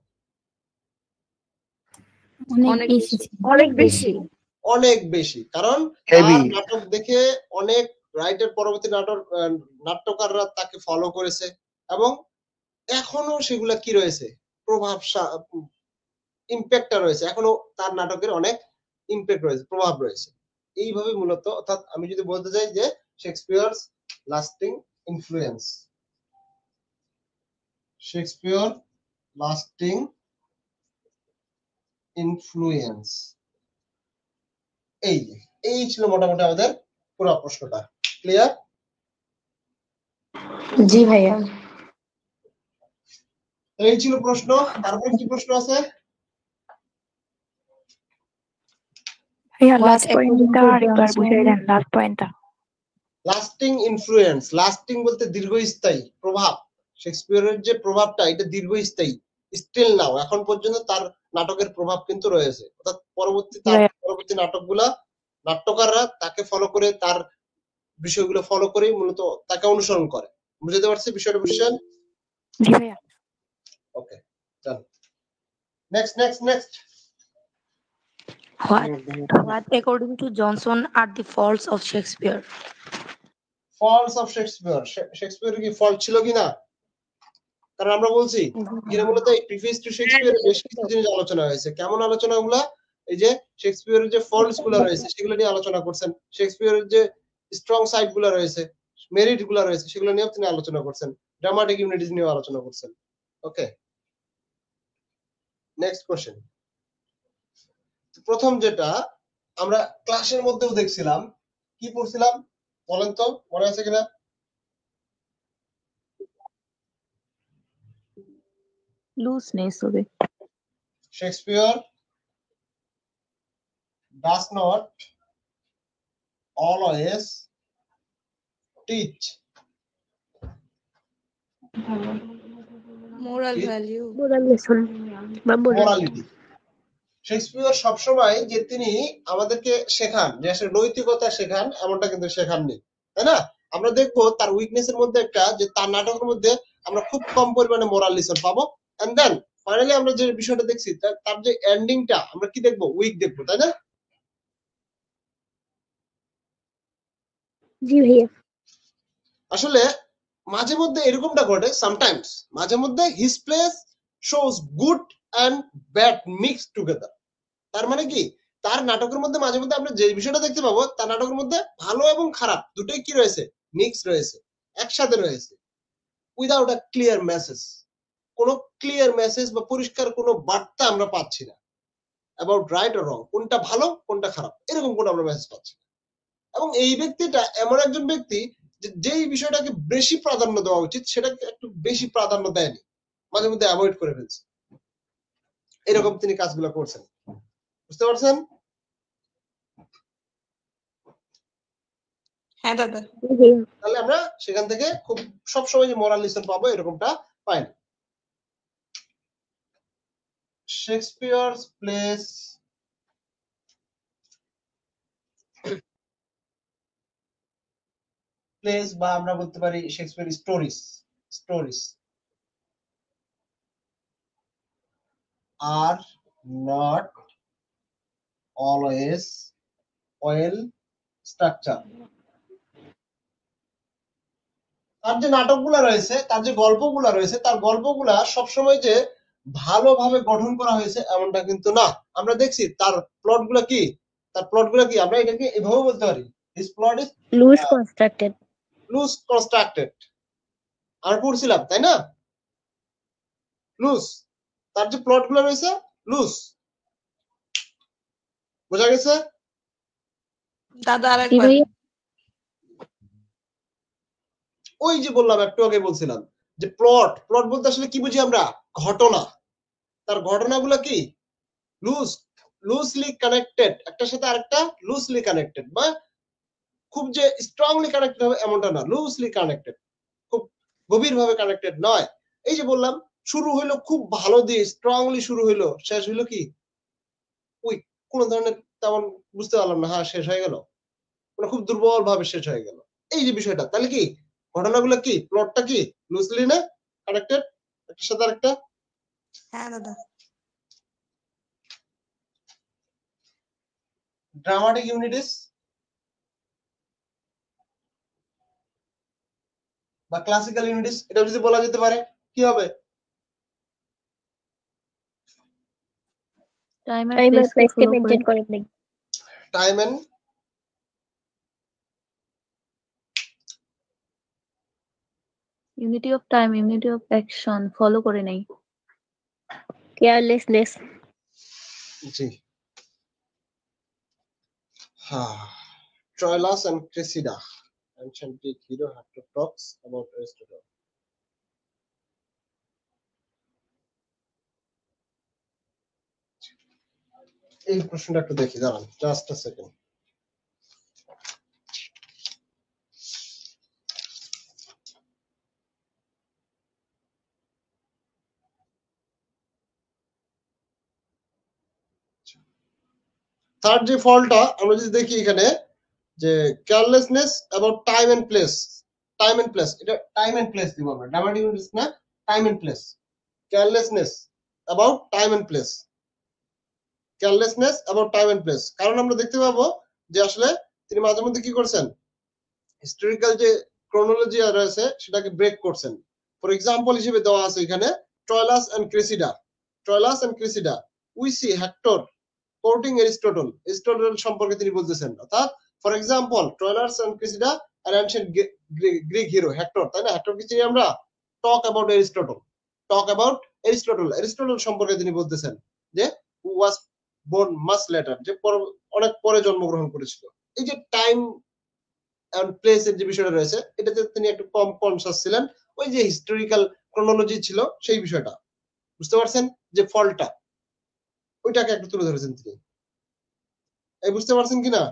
অনেক বেশি। অনেক বেশি, কারণ তার নাটক দেখে অনেক রাইটার পরবর্তী নাট্যকাররা তাকে ফলো করেছে এবং এখনো সেগুলা কি রয়েছে, প্রভাব ইম্প্যাক্টটা রয়েছে, এখনো তার নাটকের অনেক ইম্প্যাক্ট রয়েছে, প্রভাব রয়েছে। এইভাবে মূলত, অর্থাৎ আমি যদি বলতে চাই যে Shakespeare's lasting influence, Shakespeare lasting influence, এই ছিল মোটামুটি আমাদের পুরো প্রশ্নটা। ক্লিয়ার? জি ভাইয়া। এই ছিল প্রশ্ন। তারপর কি প্রশ্ন আছে? লাস্ট পয়েন্টটা আরেকবার বুঝিয়ে দেন। লাস্ট পয়েন্টটা লাস্টিং ইনফ্লুয়েন্স, লাস্টিং বলতে দীর্ঘস্থায়ী প্রভাব। শেক্সপিয়রের যে প্রভাবটা, এটা দীর্ঘস্থায়ী, স্টিল নাও, এখন পর্যন্ত তার নাটকের প্রভাব কিন্তু রয়েছে। অর্থাৎ পরবর্তী নাটকগুলা নাট্যকাররা তাকে ফলো করে, তার বিষয়গুলো ফলো করেই মূলত তাকে অনুসরণ করে। বুঝতে পারছি বিষয়টা? বুঝছেন? জি ভাইয়া। ওকে, চল next. What according to Johnson are the faults of Shakespeare? Faults of Shakespeare, শেক্সপিয়রের কি ফল্ট ছিল কিনা? কারণ আমরা বলছি যেটা মূলত প্রিফেস টু শেক্সপিয়রে বেশ কিছু জিনিস আলোচনা হয়েছে। কেমন আলোচনাগুলা? এই যে শেক্সপিয়রের যে ফল্টস গুলা রয়েছে সেগুলো নিয়ে আলোচনা করছেন, শেক্সপিয়রের যে স্ট্রং সাইড গুলা রয়েছে, মেরিট গুলা রয়েছে, সেগুলো নিয়েও তিনি আলোচনা করছেন, ড্রামাটিক ইউনিটিজ নিয়েও আলোচনা করছেন। ওকে, নেক্সট কোশ্চেন। প্রথম যেটা আমরা ক্লাসের মধ্যেও দেখছিলাম, কি পড়ছিলাম বলেন তো, মনে আছে কিনা? লুজনেস হবে। Shakespeare does not always teach Moral value. morality. Shakespeare সবসময় যে তিনি আমাদেরকে শেখান, যে আসলে নৈতিকতা শেখান, এমনটা কিন্তু শেখাননি, তাই না? আমরা দেখবো তার উইকনেসের মধ্যে একটা, যে তার নাটকের মধ্যে আমরা খুব কম পরিমাণে মোরাল লিসন পাবো। এন্ড দেন ফাইনালি আমরা যে বিষয়টা দেখছি, তার যে এন্ডিংটা আমরা কি দেখবো? উইক দেখবো, তাই না? জি ভাইয়া। আসলে মাঝে মধ্যে এরকমটা ঘটে, সামটাইমস মাঝে মধ্যে his plays shows good and bad mix together. তার মানে কি, তার নাটকের মধ্যে মাঝে মধ্যে আমরা যে বিষয়টা দেখতে পাবো, তার নাটকের মধ্যে ভালো এবং খারাপ দুটোই কি রয়েছে? মিক্স রয়েছে, একসাথে রয়েছে, উইদাউট আ ক্লিয়ার মেসেজ। কোনো ক্লিয়ার মেসেজ বা পরিষ্কার কোনো বার্তা আমরা পাচ্ছি না অ্যাবাউট রাইট অর রং, কোনটা ভালো কোনটা খারাপ, এরকম কোনো আমরা মেসেজ পাচ্ছি না। এবং এই ব্যক্তিটা এমন একজন ব্যক্তি যেই বিষয়টাকে বেশি প্রাধান্য দেওয়া উচিত সেটাকে একটু বেশি প্রাধান্য দেয়নি, মাঝে মধ্যে অ্যাভয়েড করে ফেলছে। এরকম তিনি কাজগুলো করছেন, বুঝতে পারছেন? হ্যাঁ দাদা। তাহলে আমরা সেখান থেকে খুব সবসময় যে মোরাল লিসন পাবো এরকমটা পাই না। শেক্সপিয়রস প্লেস বা আমরা বলতে পারি Shakespeare stories are not always well structured. তার যে নাটকগুলা রয়েছে, তার যে গল্পগুলা রয়েছে, তার গল্পগুলা সবসময় যে ভালোভাবে গঠন করা হয়েছে এমনটা কিন্তু না। আমরা দেখছি তার প্লটগুলা কি, আমরা এটাকে এভাবে বলতে পারি, his plot is loose constructed. আমরা পড়ছিলাম, তাই না? লুজ, তার যে প্লটগুলো রয়েছে লুজ, বোঝা গেছে দাদা? আরেকবার। ওই যে বললাম, একটু আগে বলছিলাম যে প্লট বলতে আসলে কি বুঝি আমরা? ঘটনা। তার ঘটনাগুলো কি লুজলি কানেক্টেড, একটার সাথে আরেকটা লুজলি কানেক্টেড, বা খুব যে স্ট্রংলি কানেক্টেড হবে এমনটা না, লুজলি কানেক্টেড, খুব গভীরভাবে কানেক্টেড নয়। এই যে বললাম শুরু হইলো খুব ভালো দিয়ে স্ট্রংলি শুরু হইলো, শেষ হইলো কি উইক, কোন ধরনের তেমন বুঝতে পারলাম না, হ্যাঁ শেষ হয়ে গেল, মানে খুব দুর্বল ভাবে শেষ হয়ে গেল। এই যে বিষয়টা, তাহলে কি ঘটনাগুলো কি প্লটটা কি লুজলি না কানেক্টেড একটার সাথে আরেকটা? হ্যাঁ দাদা। ড্রামাটিক ইউনিটিস বা ক্লাসিক্যাল ইউনিটিস, এটা যদি বলা যেতে পারে কি হবে? টাইম টাইম এন্ড আর প্লেস কে প্লেস কে ফলো করে মেনটেন করেন নাই। Time and unity of time, unity of action follow করে নাই। কেয়ারলেসনেস। জি হ্যাঁ। Troilus and Cressida, ancient Greek hero, Hector talks about Aristotle. এই প্রশ্নটা একটু দেখি, দাঁড়ান জাস্ট আ সেকেন্ড। থার্ড যে ফলটা আমরা যদি দেখি এখানে যে carelessness about time and place, time and place, এটা টাইম এন্ড প্লেস দিব আমরা, ড্রামাটিক ইউনিটিস না time and place, carelessness about time and place, carelessness about time and place. কারণ আমরা দেখতে পাবো যে আসলে তিনি মাঝে মধ্যে কি করছেন, হিস্টোরিক্যাল যে ক্রোনোলজি রয়েছে সেটাকে ব্রেক করছেন। ফর এক্সাম্পল হিসেবে দেওয়া আছে এখানে Troilus and Cressida, Troilus and Cressida we see Hector quoting Aristotle, Aristotle সম্পর্কে তিনি বলতেছেন, অর্থাৎ for example Troilus and Cressida আর অ্যানশিয়েন্ট গ্রিক হিরো হেক্টর, তাই না? হেক্টর কি চিনি আমরা? Talk about Aristotle, talk about Aristotle, Aristotle সম্পর্কে তিনি বলতেছেন যে who was born much later, যে অনেক পরে জন্মগ্রহণ করেছিল। এই যে টাইম এন্ড প্লেস এর যে বিষয়টা রয়েছে এটাতে তিনি একটু কম কনসাস ছিলেন, ওই যে হিস্টোরিক্যাল ক্রোনোলজি ছিল সেই বিষয়টা, বুঝতে পারছেন যে ফলটা ওইটাকে একটু তুলে ধরেছেন তিনি। এই বুঝতে পারছেন কিনা?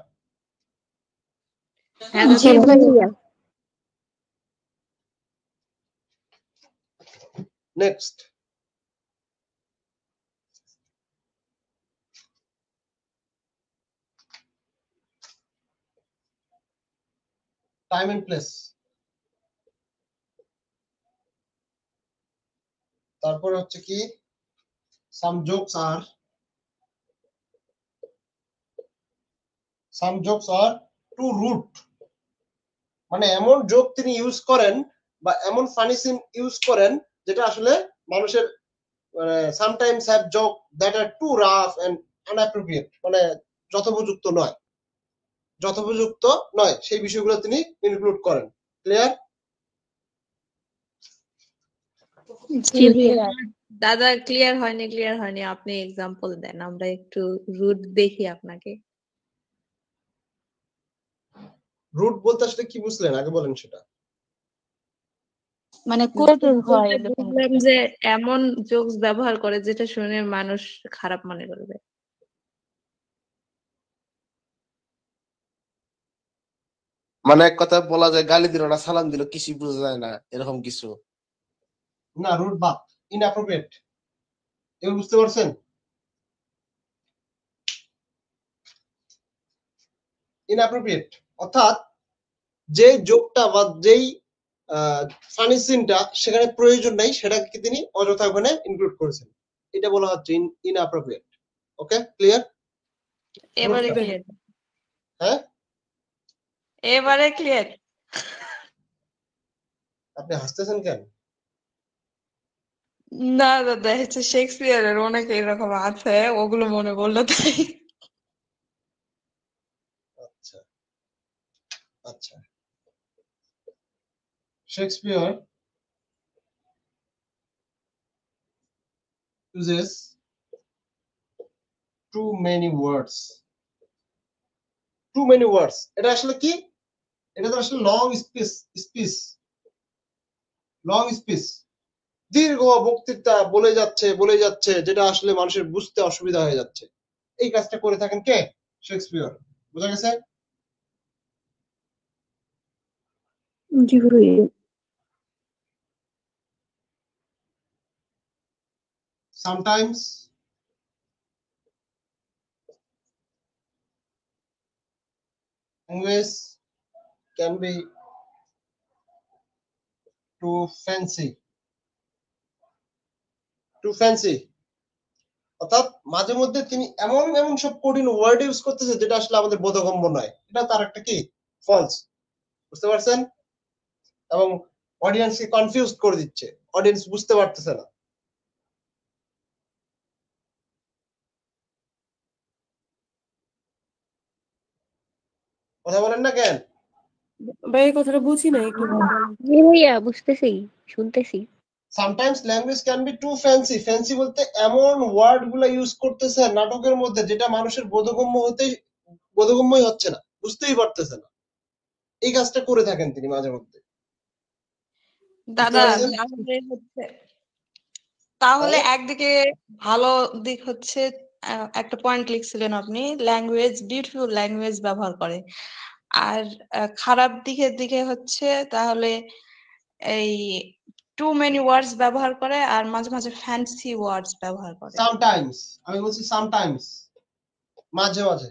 নেক্সট টাইম এন্ড প্লেস, তারপর হচ্ছে কি some jokes are too rude, মানে এমন জোক তিনি ইউজ করেন বা এমন ফানি সিন ইউজ করেন যেটা আসলে মানুষের sometimes have joke that are too rough and inappropriate, মানে যথোপযুক্ত নয়, যথোপযুক্ত নয় সেই বিষয়গুলো তিনি ইনক্লুড করেন। ক্লিয়ার? দাদা ক্লিয়ার হয়নি, ক্লিয়ার হয়নি, আপনি এক্সাম্পল দেন, আমরা একটু রুট দেখি আপনাকে। রুট বলতে আসলে কি বুঝলেন আগে বলেন সেটা। মানে ক্রুয়েল হয় বুঝলাম যে এমন জোকস ব্যবহার করে যেটা শুনে মানুষ খারাপ মনে করবে। মানে এক কথা বলা যায় গালি দিল না সালাম দিল কিছু বোঝা যায় না, এরকম কিছু না, রুট বা ইনঅ্যাপ্রোপ্রিয়েট, এগুলো বুঝতে পারছেন? ইনঅ্যাপ্রোপ্রিয়েট অর্থাৎ যে জোকটা বা যেই ফানি সিনটা সেখানে প্রয়োজন নাই সেটাকে তিনি অযথা ওখানে ইনক্লুড করেছেন, এটা বলা হচ্ছে ইনঅ্যাপ্রোপ্রিয়েট। Okay clear? এবারে ক্লিয়ার। হ্যাঁ এবারে ক্লিয়ার। আপনি হাসতেছেন কেন? না দাদা, হচ্ছে শেক্সপিয়ারের অনেক এরকম আছে, ওগুলো মনে পড়লো তাই। আচ্ছা আচ্ছা, Shakespeare uses too many words, too many words, এটা আসলে কি? এটা তো আসলে লং স্পিচ, দীর্ঘ বক্তৃতা বলে যাচ্ছে যেটা আসলে মানুষের বুঝতে অসুবিধা হয়ে যাচ্ছে। এই কাজটা করে থাকেন কে? শেক্সপিয়ার। বুঝা গেছে? sometimes language can be too fancy অর্থাৎ মাঝে মধ্যে তিনি এমন এমন সব কঠিন ওয়ার্ড ইউজ করতেছে যেটা আসলে আমাদের বোধগম্য নয়, এটা তার একটা কি ফলস, বুঝতে পারছেন? এবং অডিয়েন্সকে কনফিউজ করে দিচ্ছে, অডিয়েন্স বুঝতে পারতেছে না। কথা বলেন না কেন ভাই? কথাটা বুঝি না একটু। জি ভাইয়া বুঝতেছি, শুনতেছি। Sometimes language can be too fancy. Fancy বলতে এমন ওয়ার্ড গুলা ইউজ করতেছে নাটকের মধ্যে যেটা মানুষের বোধগম্যই হচ্ছে না, বুঝতেই পারতেছে না। এই কাজটা করে থাকেন তিনি মাঝে মধ্যে। দাদা তাহলে একদিকে ভালো দিক হচ্ছে একটা পয়েন্ট লিখছিলেন আপনি, ল্যাঙ্গুয়েজ বিউটিফুল ল্যাঙ্গুয়েজ ব্যবহার করে, আর খারাপ দিকে হচ্ছে তাহলে এই টু মেনি ওয়ার্ডস ব্যবহার করে আর মাঝে মাঝে ফ্যান্সি ওয়ার্ডস ব্যবহার করে। সামটাইমস, আমি বলছি সামটাইমস, মাঝে মাঝে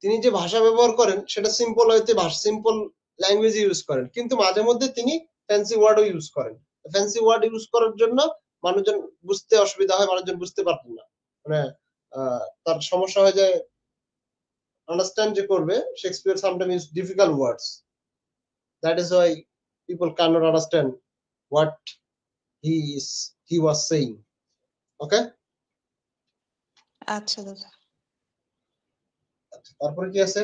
তিনি যে ভাষা ব্যবহার করেন সেটা সিম্পল হইতে সিম্পল ল্যাঙ্গুয়েজ ইউজ করেন, কিন্তু মাঝে মধ্যে তিনি ফ্যান্সি ওয়ার্ডও ইউজ করেন। ফ্যান্সি ওয়ার্ড ইউজ করার জন্য মানুষজন বুঝতে অসুবিধা হয়, মানুষজন বুঝতে পারতেন না, মানে তার সমস্যা হয়ে যায় আন্ডারস্ট্যান্ড যে করবে। Shakespeare sometimes use difficult words, that is why people cannot understand what he was saying. Okay, আচ্ছা দাদা। তারপরে কি আছে?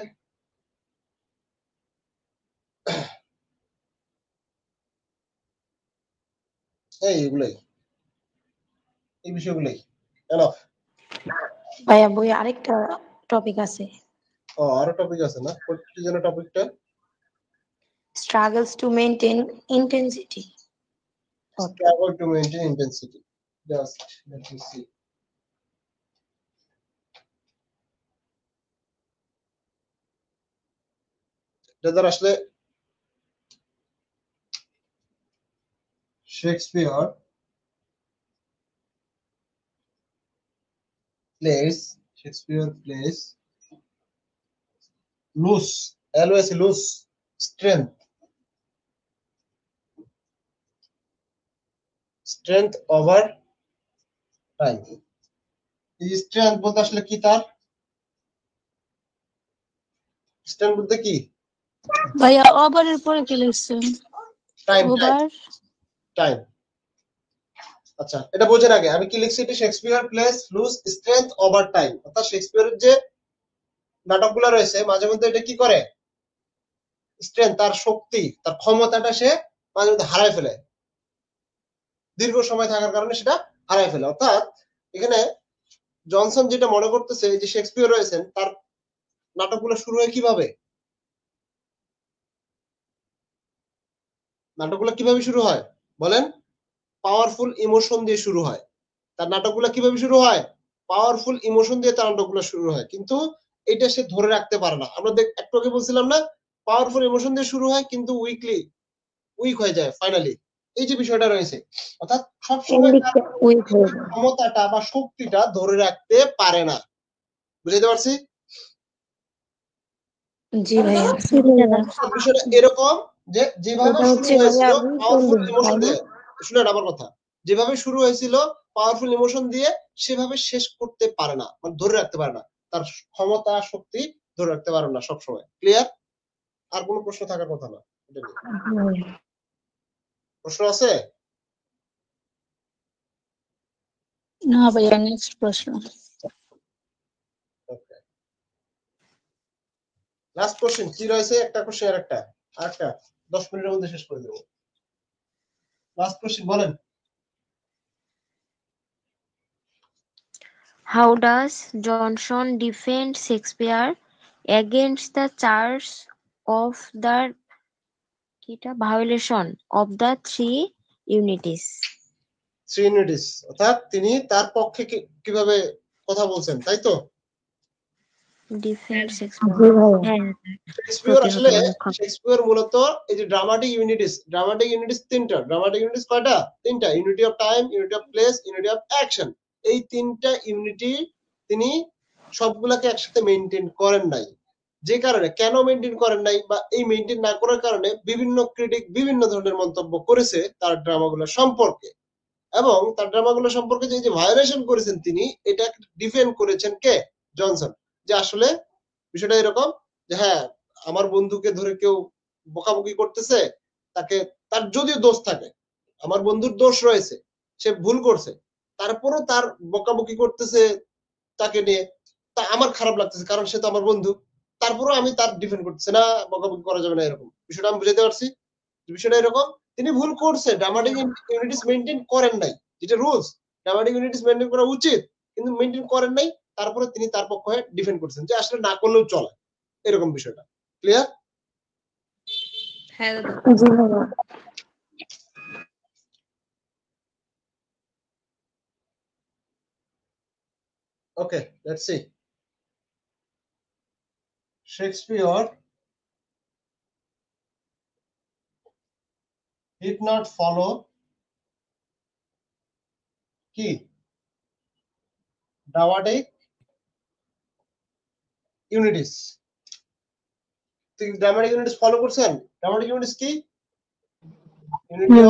এইগুলাই, এই বিষয়গুলাই এনাফ। ভাইয়া বই আরেকটা টপিক আছে। ও আরো টপিক আছে না? কি যেন টপিকটা? struggles to maintain intensity. Struggle to maintain intensity. Just let me see. দাদা আসলে Shakespeare plays lose, always lose strength over time. এই স্ট্রেংথ বলতে আসলে কি? তার স্ট্রেংথ বলতে কি ভাইয়া? ওভারের পরে কি লিখছেন? টাইম। আচ্ছা, এটা বোঝেন আগে আমি কি লিখছি। এটা Shakespeare plays lose strength over time, অর্থাৎ শেক্সপিয়ারের যে নাটকগুলো রয়েছে মাঝে মধ্যে এটা কি করে, স্ট্রেংথ, তার শক্তি, তার ক্ষমতাটা সে মাঝে মধ্যে হারায় ফেলে, দীর্ঘ সময় থাকার কারণে সেটা হারায় ফেলে। অর্থাৎ এখানে জনসন যেটা মনে করতেছে যে শেক্সপিয়ার রয়েছেন তার নাটকগুলো শুরু হয় কিভাবে, নাটকগুলো কিভাবে শুরু হয় বলেন? পাওয়ারফুল ইমোশন দিয়ে শুরু হয়। তার নাটকগুলো কিভাবে শুরু হয়? পাওয়ারফুল ইমোশন দিয়ে তার নাটকগুলো শুরু হয়, কিন্তু এটা সে ধরে রাখতে পারে না। আমরা একটু আগে বলছিলাম না, পাওয়ারফুল ইমোশন দিয়ে শুরু হয় কিন্তু উইক হয়ে যায় ফাইনালি। এই যে বিষয়টা রয়েছে, অর্থাৎ সবসময় ক্ষমতাটা বা শক্তিটা ধরে রাখতে পারে না। বুঝতে পারছি? জি ভাইয়া। বিষয়টা এরকম যে যেভাবে শুরু হয়েছিল পাওয়ারফুল ইমোশন দিয়ে, শুনেন আমার কথা, যেভাবে শুরু হয়েছিল পাওয়ারফুল ইমোশন দিয়ে সেভাবে শেষ করতে পারে না, মানে ধরে রাখতে পারে না, তার ক্ষমতা শক্তি ধরে রাখতে পারে না সবসময়। ক্লিয়ার? আর কোনো প্রশ্ন থাকার কথা না। প্রশ্ন আছে? না ভাইয়া, নেক্সট প্রশ্ন। লাস্ট কোশ্চেন কি রয়েছে? একটা কোশ্চেন আর একটা 10 মিনিটের মধ্যে শেষ করে দেব। লাস্ট কোশ্চেন বলেন। How does Johnson defend Shakespeare against the charge of the violation of the three unities? অর্থাৎ তিনি তার পক্ষে কিভাবে কথা বলছেন, তাই তো? ডিফেন্স জি ভাইয়া। হ্যাঁ শেক্সপিয়র আসলে প্রতিহত শেক্সপিয়র মূলত এই যে ড্রামাটিক ইউনিটিস তিনটা। ড্রামাটিক ইউনিটিস কয়টা? তিনটা। Unity of time, unity of place, unity of action. এই তিনটা ইউনিটি তিনি সবগুলাকে একসাথে মেইনটেইন করেন নাই। যে কারণে কেন মেইনটেইন করেন নাই বা এই মেইনটেইন না করার কারণে বিভিন্ন ক্রিটিক বিভিন্ন ধরনের মন্তব্য করেছে তার ড্রামাগুলো সম্পর্কে, এবং তার ড্রামাগুলো সম্পর্কে যে ভায়োলেশন করেছেন তিনি, এটা ডিফেন্ড করেছেন কে? জনসন। যে আসলে বিষয়টা এরকম যে হ্যাঁ, আমার বন্ধুকে ধরে কেউ বকাবকি করতেছে, তাকে তার যদিও দোষ থাকে, আমার বন্ধুর দোষ রয়েছে, সে ভুল করছে, তারপরও তার বকাবকি করতেছে তাকে নিয়ে, তা আমার খারাপ লাগতেছে কারণ সে তো আমার বন্ধু, তারপরও আমি তার ডিফেন্ড করতেছি না, বকাবকি করা যাবে না, এরকম বিষয়টা আমি বুঝাতে পারছি। বিষয়টা এরকম, তিনি ভুল করছে, ড্রামাটিক ইউনিটিস মেইনটেইন করেন নাই, যেটা রুলস ড্রামাটিক ইউনিটিস মেইনটেইন করা উচিত, কিন্তু মেইনটেইন করেন নাই, তারপরে তিনি তার পক্ষে ডিফেন্ড করছেন যে আসলে না করলেও চলে, এরকম বিষয়টা ক্লিয়ার? হ্যাঁ দাদা। জি ভাইয়া। Okay, let's see. Shakespeare did not follow কি dramatic unities. Dramatic unities follow করছেন? ড্রামাটিক ইউনিটিস কি? Unity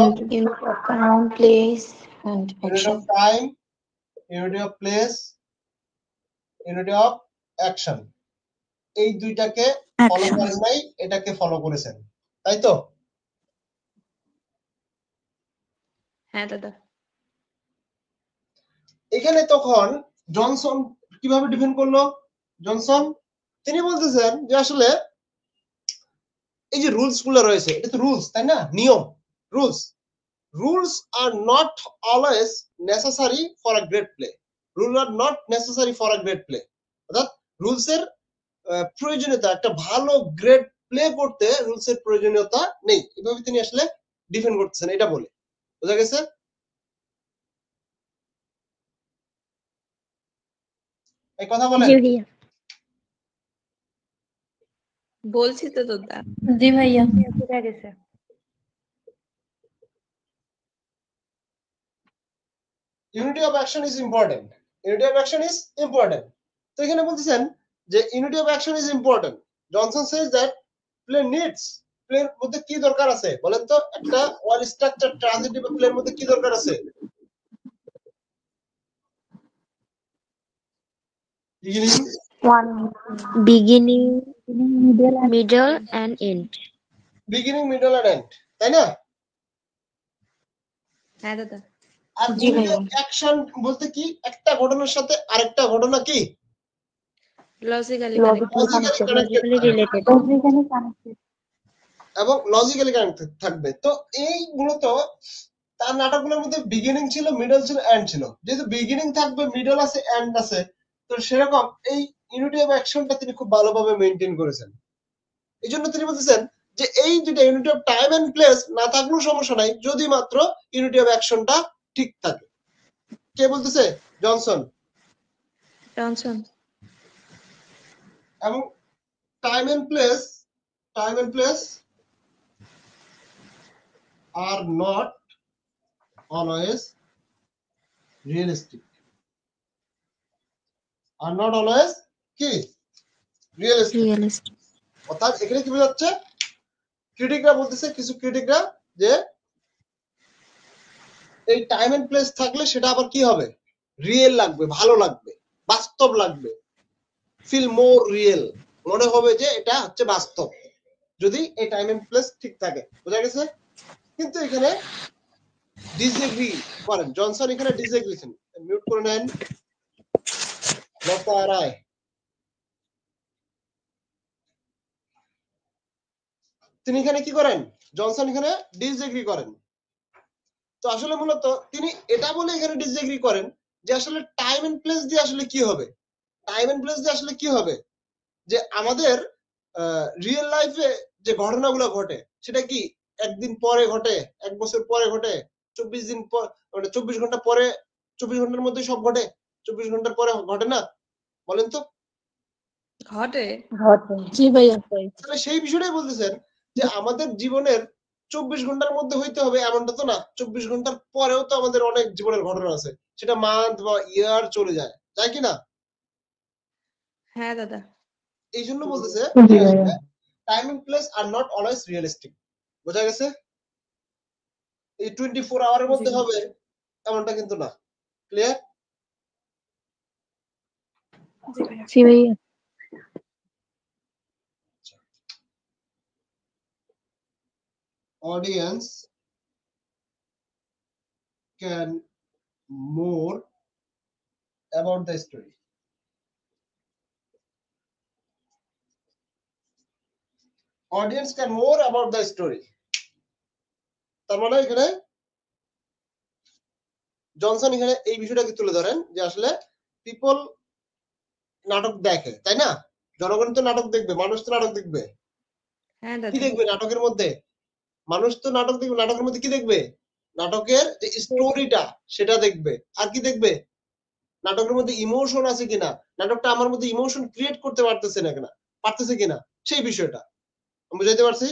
of time, place, and unity action. of time, unity of place, unity of action. এই দুইটাকে ফলো করেন নাই, এটাকে ফলো করেছেন, তাই তো? হ্যাঁ দাদা। এখানে তখন জনসন কিভাবে ডিফেন্ড করলো? জনসন তিনি বলতেছেন যে আসলে এই যে রুলস গুলো রয়েছে, এটা তো রুলস, তাই না? নিয়ম, rules R not always necessary for a great play. Rule are not necessary for a great play, অর্থাৎ রুলস এর প্রয়োজনীয়তা, একটা ভালো গ্রেট প্লে করতে রুলস এর প্রয়োজনীয়তা নেই, এভাবে তিনি আসলে ডিফেন্ড করতেছেন, এটা বলে। বোঝা গেছে? এই কথা বলেন। বলছি তো দাদা। জি ভাইয়া। বুঝা গেছে। Unity of action is important. Unity of action is important. তো এখানে বলতেছেন যে unity of action is important. Johnson says that play needs, প্লের মধ্যে কি দরকার আছে বলেন তো? একটা ওয়েল স্ট্রাকচারড ট্রানজিটিভ প্লের মধ্যে কি দরকার আছে? beginning, middle and end. Beginning, middle and end, তাই না? হ্যাঁ দাদা। আর ইউনিটি অফ অ্যাকশন বলতে কি? একটা ঘটনার সাথে আরেকটা ঘটনা কি লজিক্যালি রিলেটেড এবং লজিক্যালি কানেক্টেড থাকবে। তো এই মূলত তার নাটকগুলোর মধ্যে বিগিনিং ছিল, মিডল ছিল, এন্ড ছিল। যেহেতু বিগিনিং থাকবে, মিডল আছে, এন্ড আছে, তো সেরকম এই ইউনিটি অফ অ্যাকশনটা তিনি খুব ভালোভাবে মেইনটেইন করেছেন। এই জন্য তিনি বলতেছেন যে এই দুইটা unity of time and place না থাকলেও সমস্যা নাই, যদি মাত্র ইউনিটি অফ অ্যাকশনটা ঠিক থাকে। কে বলতেছে? জনসন। এবং time and place are not always realistic. Are not always কি? Realistic. অর্থাৎ এখানে কি বোঝাচ্ছে? ক্রিটিকরা বলতেছে, কিছু ক্রিটিকরা, যে এই টাইম এন্ড প্লেস থাকলে সেটা আবার কি হবে? রিয়েল লাগবে, ভালো লাগবে, বাস্তব লাগবে, ফিল মোর রিয়েল, মনে হবে যে এটা হচ্ছে বাস্তব, যদি এই টাইম এন্ড প্লেস ঠিক থাকে। বোঝা গেছে? কিন্তু এখানে ডিসএগ্রি করেন জনসন, এখানে ডিসএগ্রিছেন। মিউট করে নেন রায়। তিনি এখানে কি করেন? জনসন এখানে ডিসএগ্রি করেন। তো আসলে মূলত তিনি এটা বলে এখানে ডিসএগ্রি করেন যে আসলে টাইম এন্ড প্লেস দিয়ে আসলে কি হবে? টাইম এন্ড প্লেস দিয়ে আসলে কি হবে? যে আমাদের রিয়েল লাইফে যে ঘটনাগুলো ঘটে সেটা কি একদিন পরে ঘটে, এক বছর পরে ঘটে, 24 দিন পর, মানে 24 ঘন্টা পরে, 24 ঘন্টার মধ্যে সব ঘটে, 24 ঘন্টার পরে ঘটে না? বলেন তো। ঘটে। জি ভাইয়া। তাহলে সেই বিষয়টাই বলতেছেন যে আমাদের জীবনের 24 ঘন্টার মধ্যে হইতে হবে এমনটা তো না, 24 ঘন্টার পরেও তো আমাদের অনেক জীবনের ঘটনা আছে, সেটা মান্থ বা ইয়ার চলে যায়, যায় কি না? হ্যাঁ দাদা। এই জন্য বলতেছে জি ভাইয়া। Time and place are not always realistic. বোঝা গেছে? এই 24 আওয়ারের মধ্যে হবে এমনটা কিন্তু না। ক্লিয়ার? জি ভাইয়া। Audience can more about the story. Audience can more about the story. তার মানে এখানে জনসন এখানে এই বিষয়টাকে তুলে ধরেন যে আসলে পিপল নাটক দেখে, তাই না? জনগণ তো নাটক দেখবে, মানুষ তো নাটক দেখবে। হ্যাঁ কি দাদা। দেখবে নাটকের মধ্যে? মানুষ তো নাটক দেখবে, নাটকের মধ্যে কি দেখবে? নাটকের যে স্টোরিটা সেটা দেখবে। আর কি দেখবে? নাটকের মধ্যে ইমোশন আছে কিনা, নাটকটা আমার মধ্যে ইমোশন ক্রিয়েট করতে পারতেছে না কিনা, পারতেছে কিনা, সেই বিষয়টা আমি বুঝাইতে পারছি?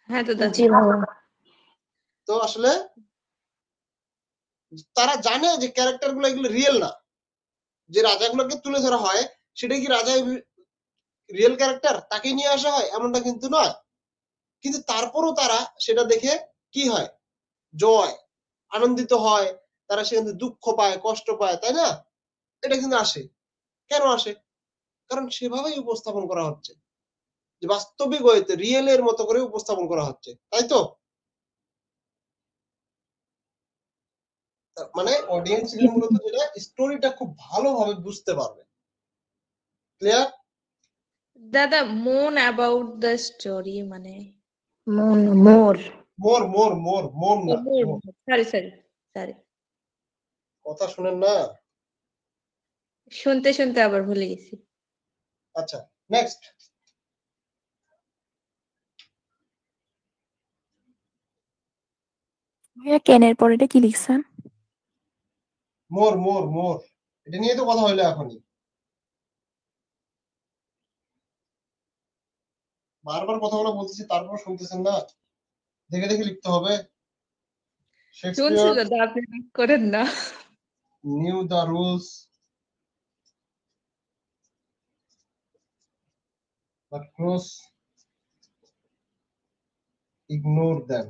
হ্যাঁ দাদা। জি ভাইয়া। তো আসলে তারা জানে যে ক্যারেক্টার গুলো এগুলো রিয়েল না, যে রাজাগুলোকে তুলে ধরা হয় সেটা কি রাজা রিয়েল ক্যারেক্টার, তাকে নিয়ে আসা হয় এমনটা কিন্তু নয়। কিন্তু তারপরও তারা সেটা দেখে কি হয়, জয়, আনন্দিত হয়, তারা সেখান থেকে দুঃখ পায়, কষ্ট পায়, তাই না? এটা কিন্তু আসে। কেন আসে? কারণ সেভাবেই উপস্থাপন করা হচ্ছে, যে বাস্তবিক হইতে রিয়েলের মতো করে উপস্থাপন করা হচ্ছে, তাই তো? মানে অডিয়েন্স মূলত যেটা স্টোরিটা খুব ভালোভাবে বুঝতে পারবে। ক্লিয়ার? দাদা মোন অ্যাবাউট দ্য স্টোরি মানে মোর মোর মোর মোর মোর না, সরি সরি সরি, কথা শুনেন না। শুনতে শুনতে আবার ভুলে গেছি। আচ্ছা, নেক্সট। ভাইয়া ক্যানের পরে এটা কি লিখছেন? মোর মোর মোর, এটা নিয়ে তো কথা হইলো এখনই। বারবার কথাগুলো বলতেছি তারপর শুনতেছেন না, দেখে দেখে লিখতে হবে। শুনছি শেক্সপিয়ার দাদা, আপনি রাগ করেন না। knew the rules but Cross ignored them.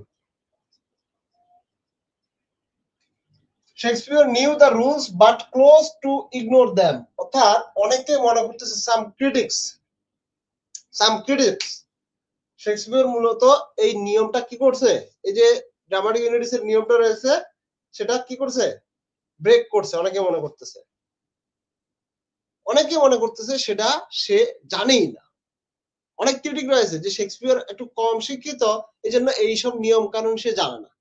Shakespeare knew the rules but close to ignore them. অর্থাৎ অনেকে মনে করতেছে some critics শেক্সপিয়ার মূলত এই নিয়মটা কি করছে, এই যে ড্রামাটিক ইউনিটিস এর নিয়মটা রয়েছে সেটা কি করছে, ব্রেক করছে। অনেকে মনে করতেছে, সেটা সে জানেই না। অনেক ক্রিটিক রয়েছে যে শেক্সপিয়ার একটু কম শিক্ষিত, এই জন্য এইসব নিয়ম কানুন সে জানে না,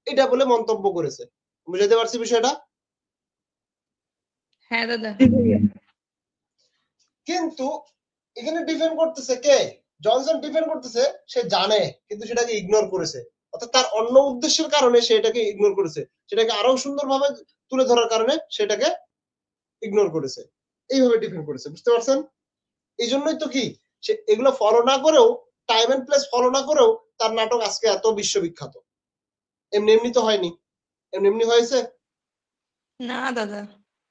এটা বলে মন্তব্য করেছে। বুঝাতে পারছি বিষয়টা? হ্যাঁ দাদা। কিন্তু এখানে ডিফেন্ড করতেছে কে? জনসন ডিফেন্ড করতেছে সে জানে কিন্তু সেটাকে ইগনোর করেছে, অর্থাৎ তার অন্য উদ্দেশ্যের কারণে সে এটাকে ইগনোর করেছে, সেটাকে আরো সুন্দরভাবে তুলে ধরার কারণে সেটাকে ইগনোর করেছে, এইভাবে ডিফেন্ড করেছে। বুঝতে পারছেন? এই জন্যই তো কি সে এগুলো ফলো না করেও, টাইম এন্ড প্লেস ফলো না করেও তার নাটক আজকে এত বিশ্ববিখ্যাত। এমনি এমনি তো হয়নি, এমনি এমনি হয়েছে না দাদা।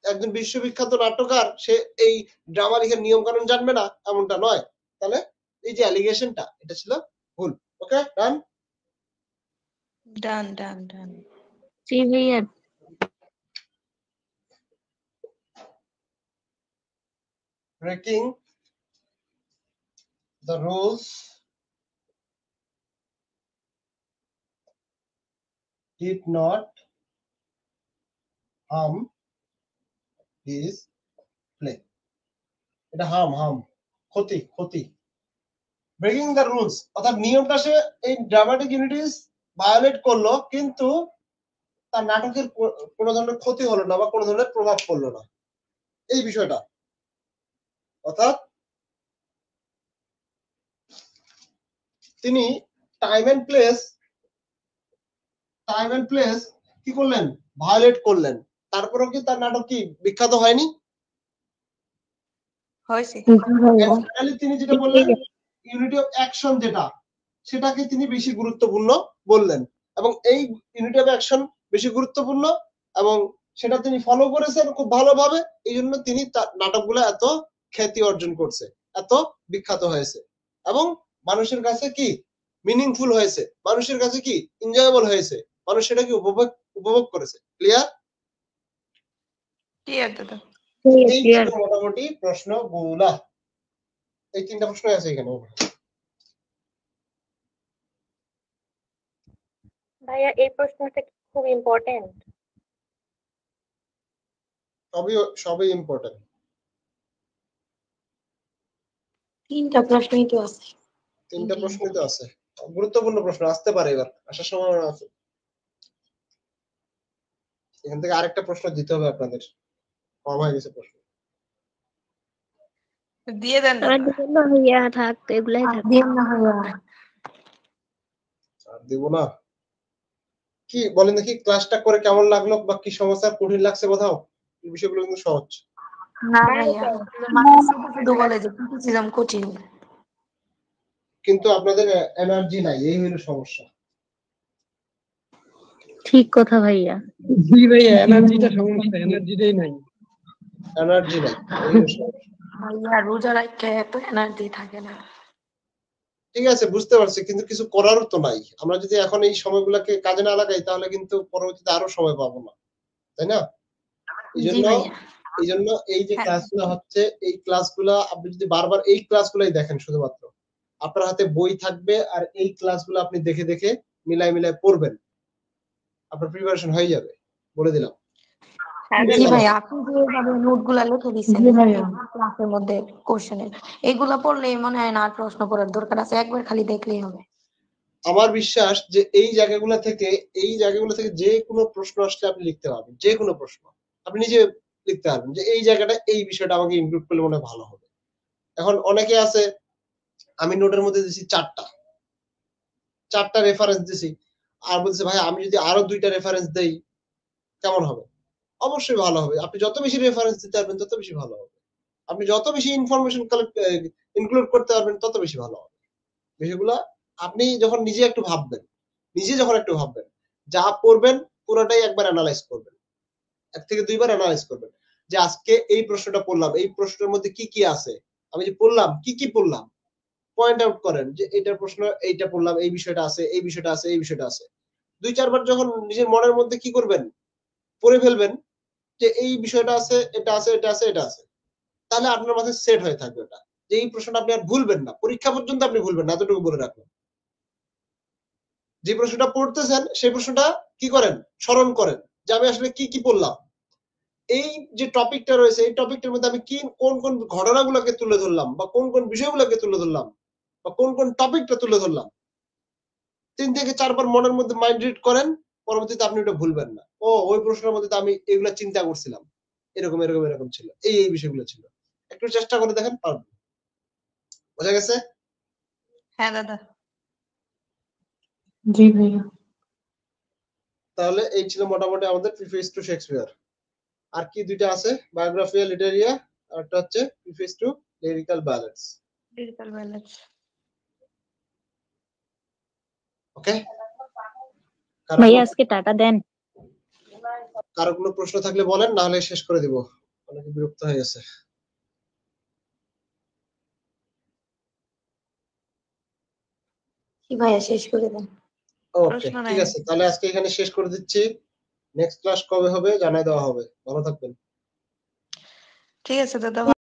একজন বিশ্ববিখ্যাত নাট্যকার সে এই ড্রামা লিখার নিয়ম কানুন জানবে না এমনটা নয়। তাহলে এই যে অ্যালিগেশনটা এটা ছিল ভুল। ওকে, ডান ডান ডান ডান। জি ভাইয়া। breaking the rules did not harm his play. এটা হার্ম ক্ষতি। ব্রেকিং দ্য রুলস অর্থাৎ নিয়মটা সে এই ড্রামাটিক ইউনিটিস ভায়োলেট করলো, কিন্তু তার নাটকের কোনো ধরনের ক্ষতি হলো না বা কোনো ধরনের প্রভাব পড়লো না, এই বিষয়টা। অর্থাৎ তিনি টাইম এন্ড প্লেস কি করলেন, ভায়োলেট করলেন, তারপরেও কি তার নাটক কি বিখ্যাত হয়নি? হয়েছে। ফাইনালি তিনি যেটা বললেন ইউনিটি অফ অ্যাকশন যেটা সেটাকে তিনি বেশি গুরুত্বপূর্ণ বললেন এবং এই ইউনিটি অফ অ্যাকশন বেশি গুরুত্বপূর্ণ এবং সেটা তিনি ফলো করেছেন খুব ভালোভাবে, এই জন্য তিনি তার নাটকগুলো এত খ্যাতি অর্জন করছে, এত বিখ্যাত হয়েছে এবং মানুষের কাছে কি মিনিংফুল হয়েছে, মানুষের কাছে কি এনজয়েবল হয়েছে, মানুষ সেটাকে উপভোগ করেছে। ক্লিয়ার? ক্লিয়ার দাদা। এই ছিল মোটামুটি প্রশ্নগুলা। এই 3টা প্রশ্ন আছে এখানে। ভাইয়া এই প্রশ্নটা খুব ইম্পর্টেন্ট। সবই ইম্পর্টেন্ট। 3টা প্রশ্নই তো আছে। 3টা প্রশ্নই তো আছে, গুরুত্বপূর্ণ প্রশ্ন আসতে পারে, এবার আসার সম্ভাবনা আছে। এখান থেকে আরেকটা প্রশ্ন দিতে হবে আপনাদের, কম হয়ে গেছে প্রশ্ন। দিয়ে দেন ভাইয়া, থাক এগুলাই থাক। দেব না কি বলেন দেখি, ক্লাসটা করে কেমন লাগলো বা কি সমস্যা কঠিন লাগছে কোথাও? এই বিষয়গুলো কিন্তু সহজ। না ভাইয়া, মানে শুধু বলে যে ক্রিটিসিজম কঠিন, কিন্তু আপনাদের এনার্জি নাই, এই হলো সমস্যা। ঠিক কথা ভাইয়া। জি ভাইয়া, এনার্জিটা সমস্যা, এনার্জিটাই নাই। এনার্জি নাই, এই হলো সমস্যা। ভাইয়া রোজা রাখতে এত এনার্জি থাকে না। ঠিক আছে, বুঝতে পারছি, কিন্তু কিছু করারও তো নাই। আমরা যদি এখন এই সময়গুলোকে কাজে না লাগাই তাহলে কিন্তু পরবর্তীতে আরো সময় পাবো না, তাই না? এই জন্য এই যে ক্লাসগুলো হচ্ছে, এই ক্লাসগুলো আপনি যদি বারবার এই ক্লাসগুলাই দেখেন, শুধুমাত্র আপনার হাতে বই থাকবে আর এই ক্লাসগুলো আপনি দেখে দেখে মিলাই মিলাই পড়বেন, আপনার প্রিপারেশন হয়ে যাবে, বলে দিলাম। জি ভাই, আপনি যেভাবে নোটগুলা লিখে দিচ্ছেন ক্লাসের মধ্যে কোশ্চেনের, এগুলা পড়লেই মনে হয় না আর প্রশ্ন পড়ার দরকার আছে, একবার খালি দেখলেই হবে। আমার বিশ্বাস যে এই জায়গাগুলো থেকে যে কোনো প্রশ্ন আসলে আপনি লিখতে পারবেন, যে কোনো প্রশ্ন আপনি নিজে লিখতে পারবেন যে এই জায়গাটা, এই বিষয়টা আমাকে ইমপ্রুভ করলে মনে হয় ভালো হবে। এখন অনেকে আছে, আমি নোটের মধ্যে দিছি 4টা রেফারেন্স দিছি, আর বলছে ভাই আমি যদি আরো 2টা রেফারেন্স দেই কেমন হবে? অবশ্যই ভালো হবে। আপনি যত বেশি রেফারেন্স দিতে পারবেন তত বেশি ভালো হবে, আপনি যত বেশি ইনফরমেশন ইনক্লুড করতে পারবেন তত বেশি ভালো হবে। বিষয়গুলো আপনি যখন নিজে একটু ভাববেন, যা পড়বেন পুরোটাই একবার অ্যানালাইজ করবেন, 1 থেকে 2 বার অ্যানালাইজ করবেন যে আজকে এই প্রশ্নটা পড়লাম, এই প্রশ্নের মধ্যে কি কি আছে, আমি যে পড়লাম কি কি পড়লাম, পয়েন্ট আউট করেন যে এইটার প্রশ্ন এইটা পড়লাম, এই বিষয়টা আছে, এই বিষয়টা আছে, এই বিষয়টা আছে। 2-4 বার যখন নিজের মনের মধ্যে কি করবেন, পড়ে ফেলবেন যে এই বিষয়টা আছে, এটা আছে, এটা আছে, এটা আছে, তাহলে আপনার মাথায় সেট হয়ে থাকবে এটা, যে এই প্রশ্নটা আপনি আর ভুলবেন না, পরীক্ষা পর্যন্ত আপনি ভুলবেন না, এতটুকু বলে রাখবেন। যে প্রশ্নটা পড়তেছেন সেই প্রশ্নটা কি করেন, স্মরণ করেন যে আমি আসলে কি কি পড়লাম, এই যে টপিকটা রয়েছে এই টপিকটার মধ্যে আমি কোন কোন ঘটনাগুলোকে তুলে ধরলাম বা কোন কোন বিষয়গুলোকে তুলে ধরলাম বা কোন কোন টপিকটা তুলে ধরলাম, 3 থেকে 4 বার মনের মধ্যে মাইন্ড রিড করেন, পরবর্তীতে আপনি ওটা ভুলবেন না। ওই প্রশ্নের মধ্যে আমি এগুলা চিন্তা করছিলাম, এরকম এরকম এরকম ছিল, এই বিষয়গুলো ছিল। একটু চেষ্টা করে দেখেন, পারবেন। বোঝা গেছে? হ্যাঁ দাদা। জি ভাইয়া। তাহলে এই ছিল মোটামুটি আমাদের প্রিফেস টু শেক্সপিয়ার। আর কি 2টা আছে, বায়োগ্রাফিয়া লিটারিয়া, আর একটা হচ্ছে প্রিফেস টু লিরিক্যাল ব্যালেন্স। ওকে ভাইয়া আজকে টাকা দেন। কারো কোনো প্রশ্ন থাকলে বলেন, না হলে শেষ করে দিব, অনেকে বিরক্ত হয়ে গেছে। ভাইয়া শেষ করে দেন। ওকে ঠিক আছে, তাহলে আজকে এখানে শেষ করে দিচ্ছি। নেক্সট ক্লাস কবে হবে জানাই দেওয়া হবে। ভালো থাকবেন। ঠিক আছে দাদা।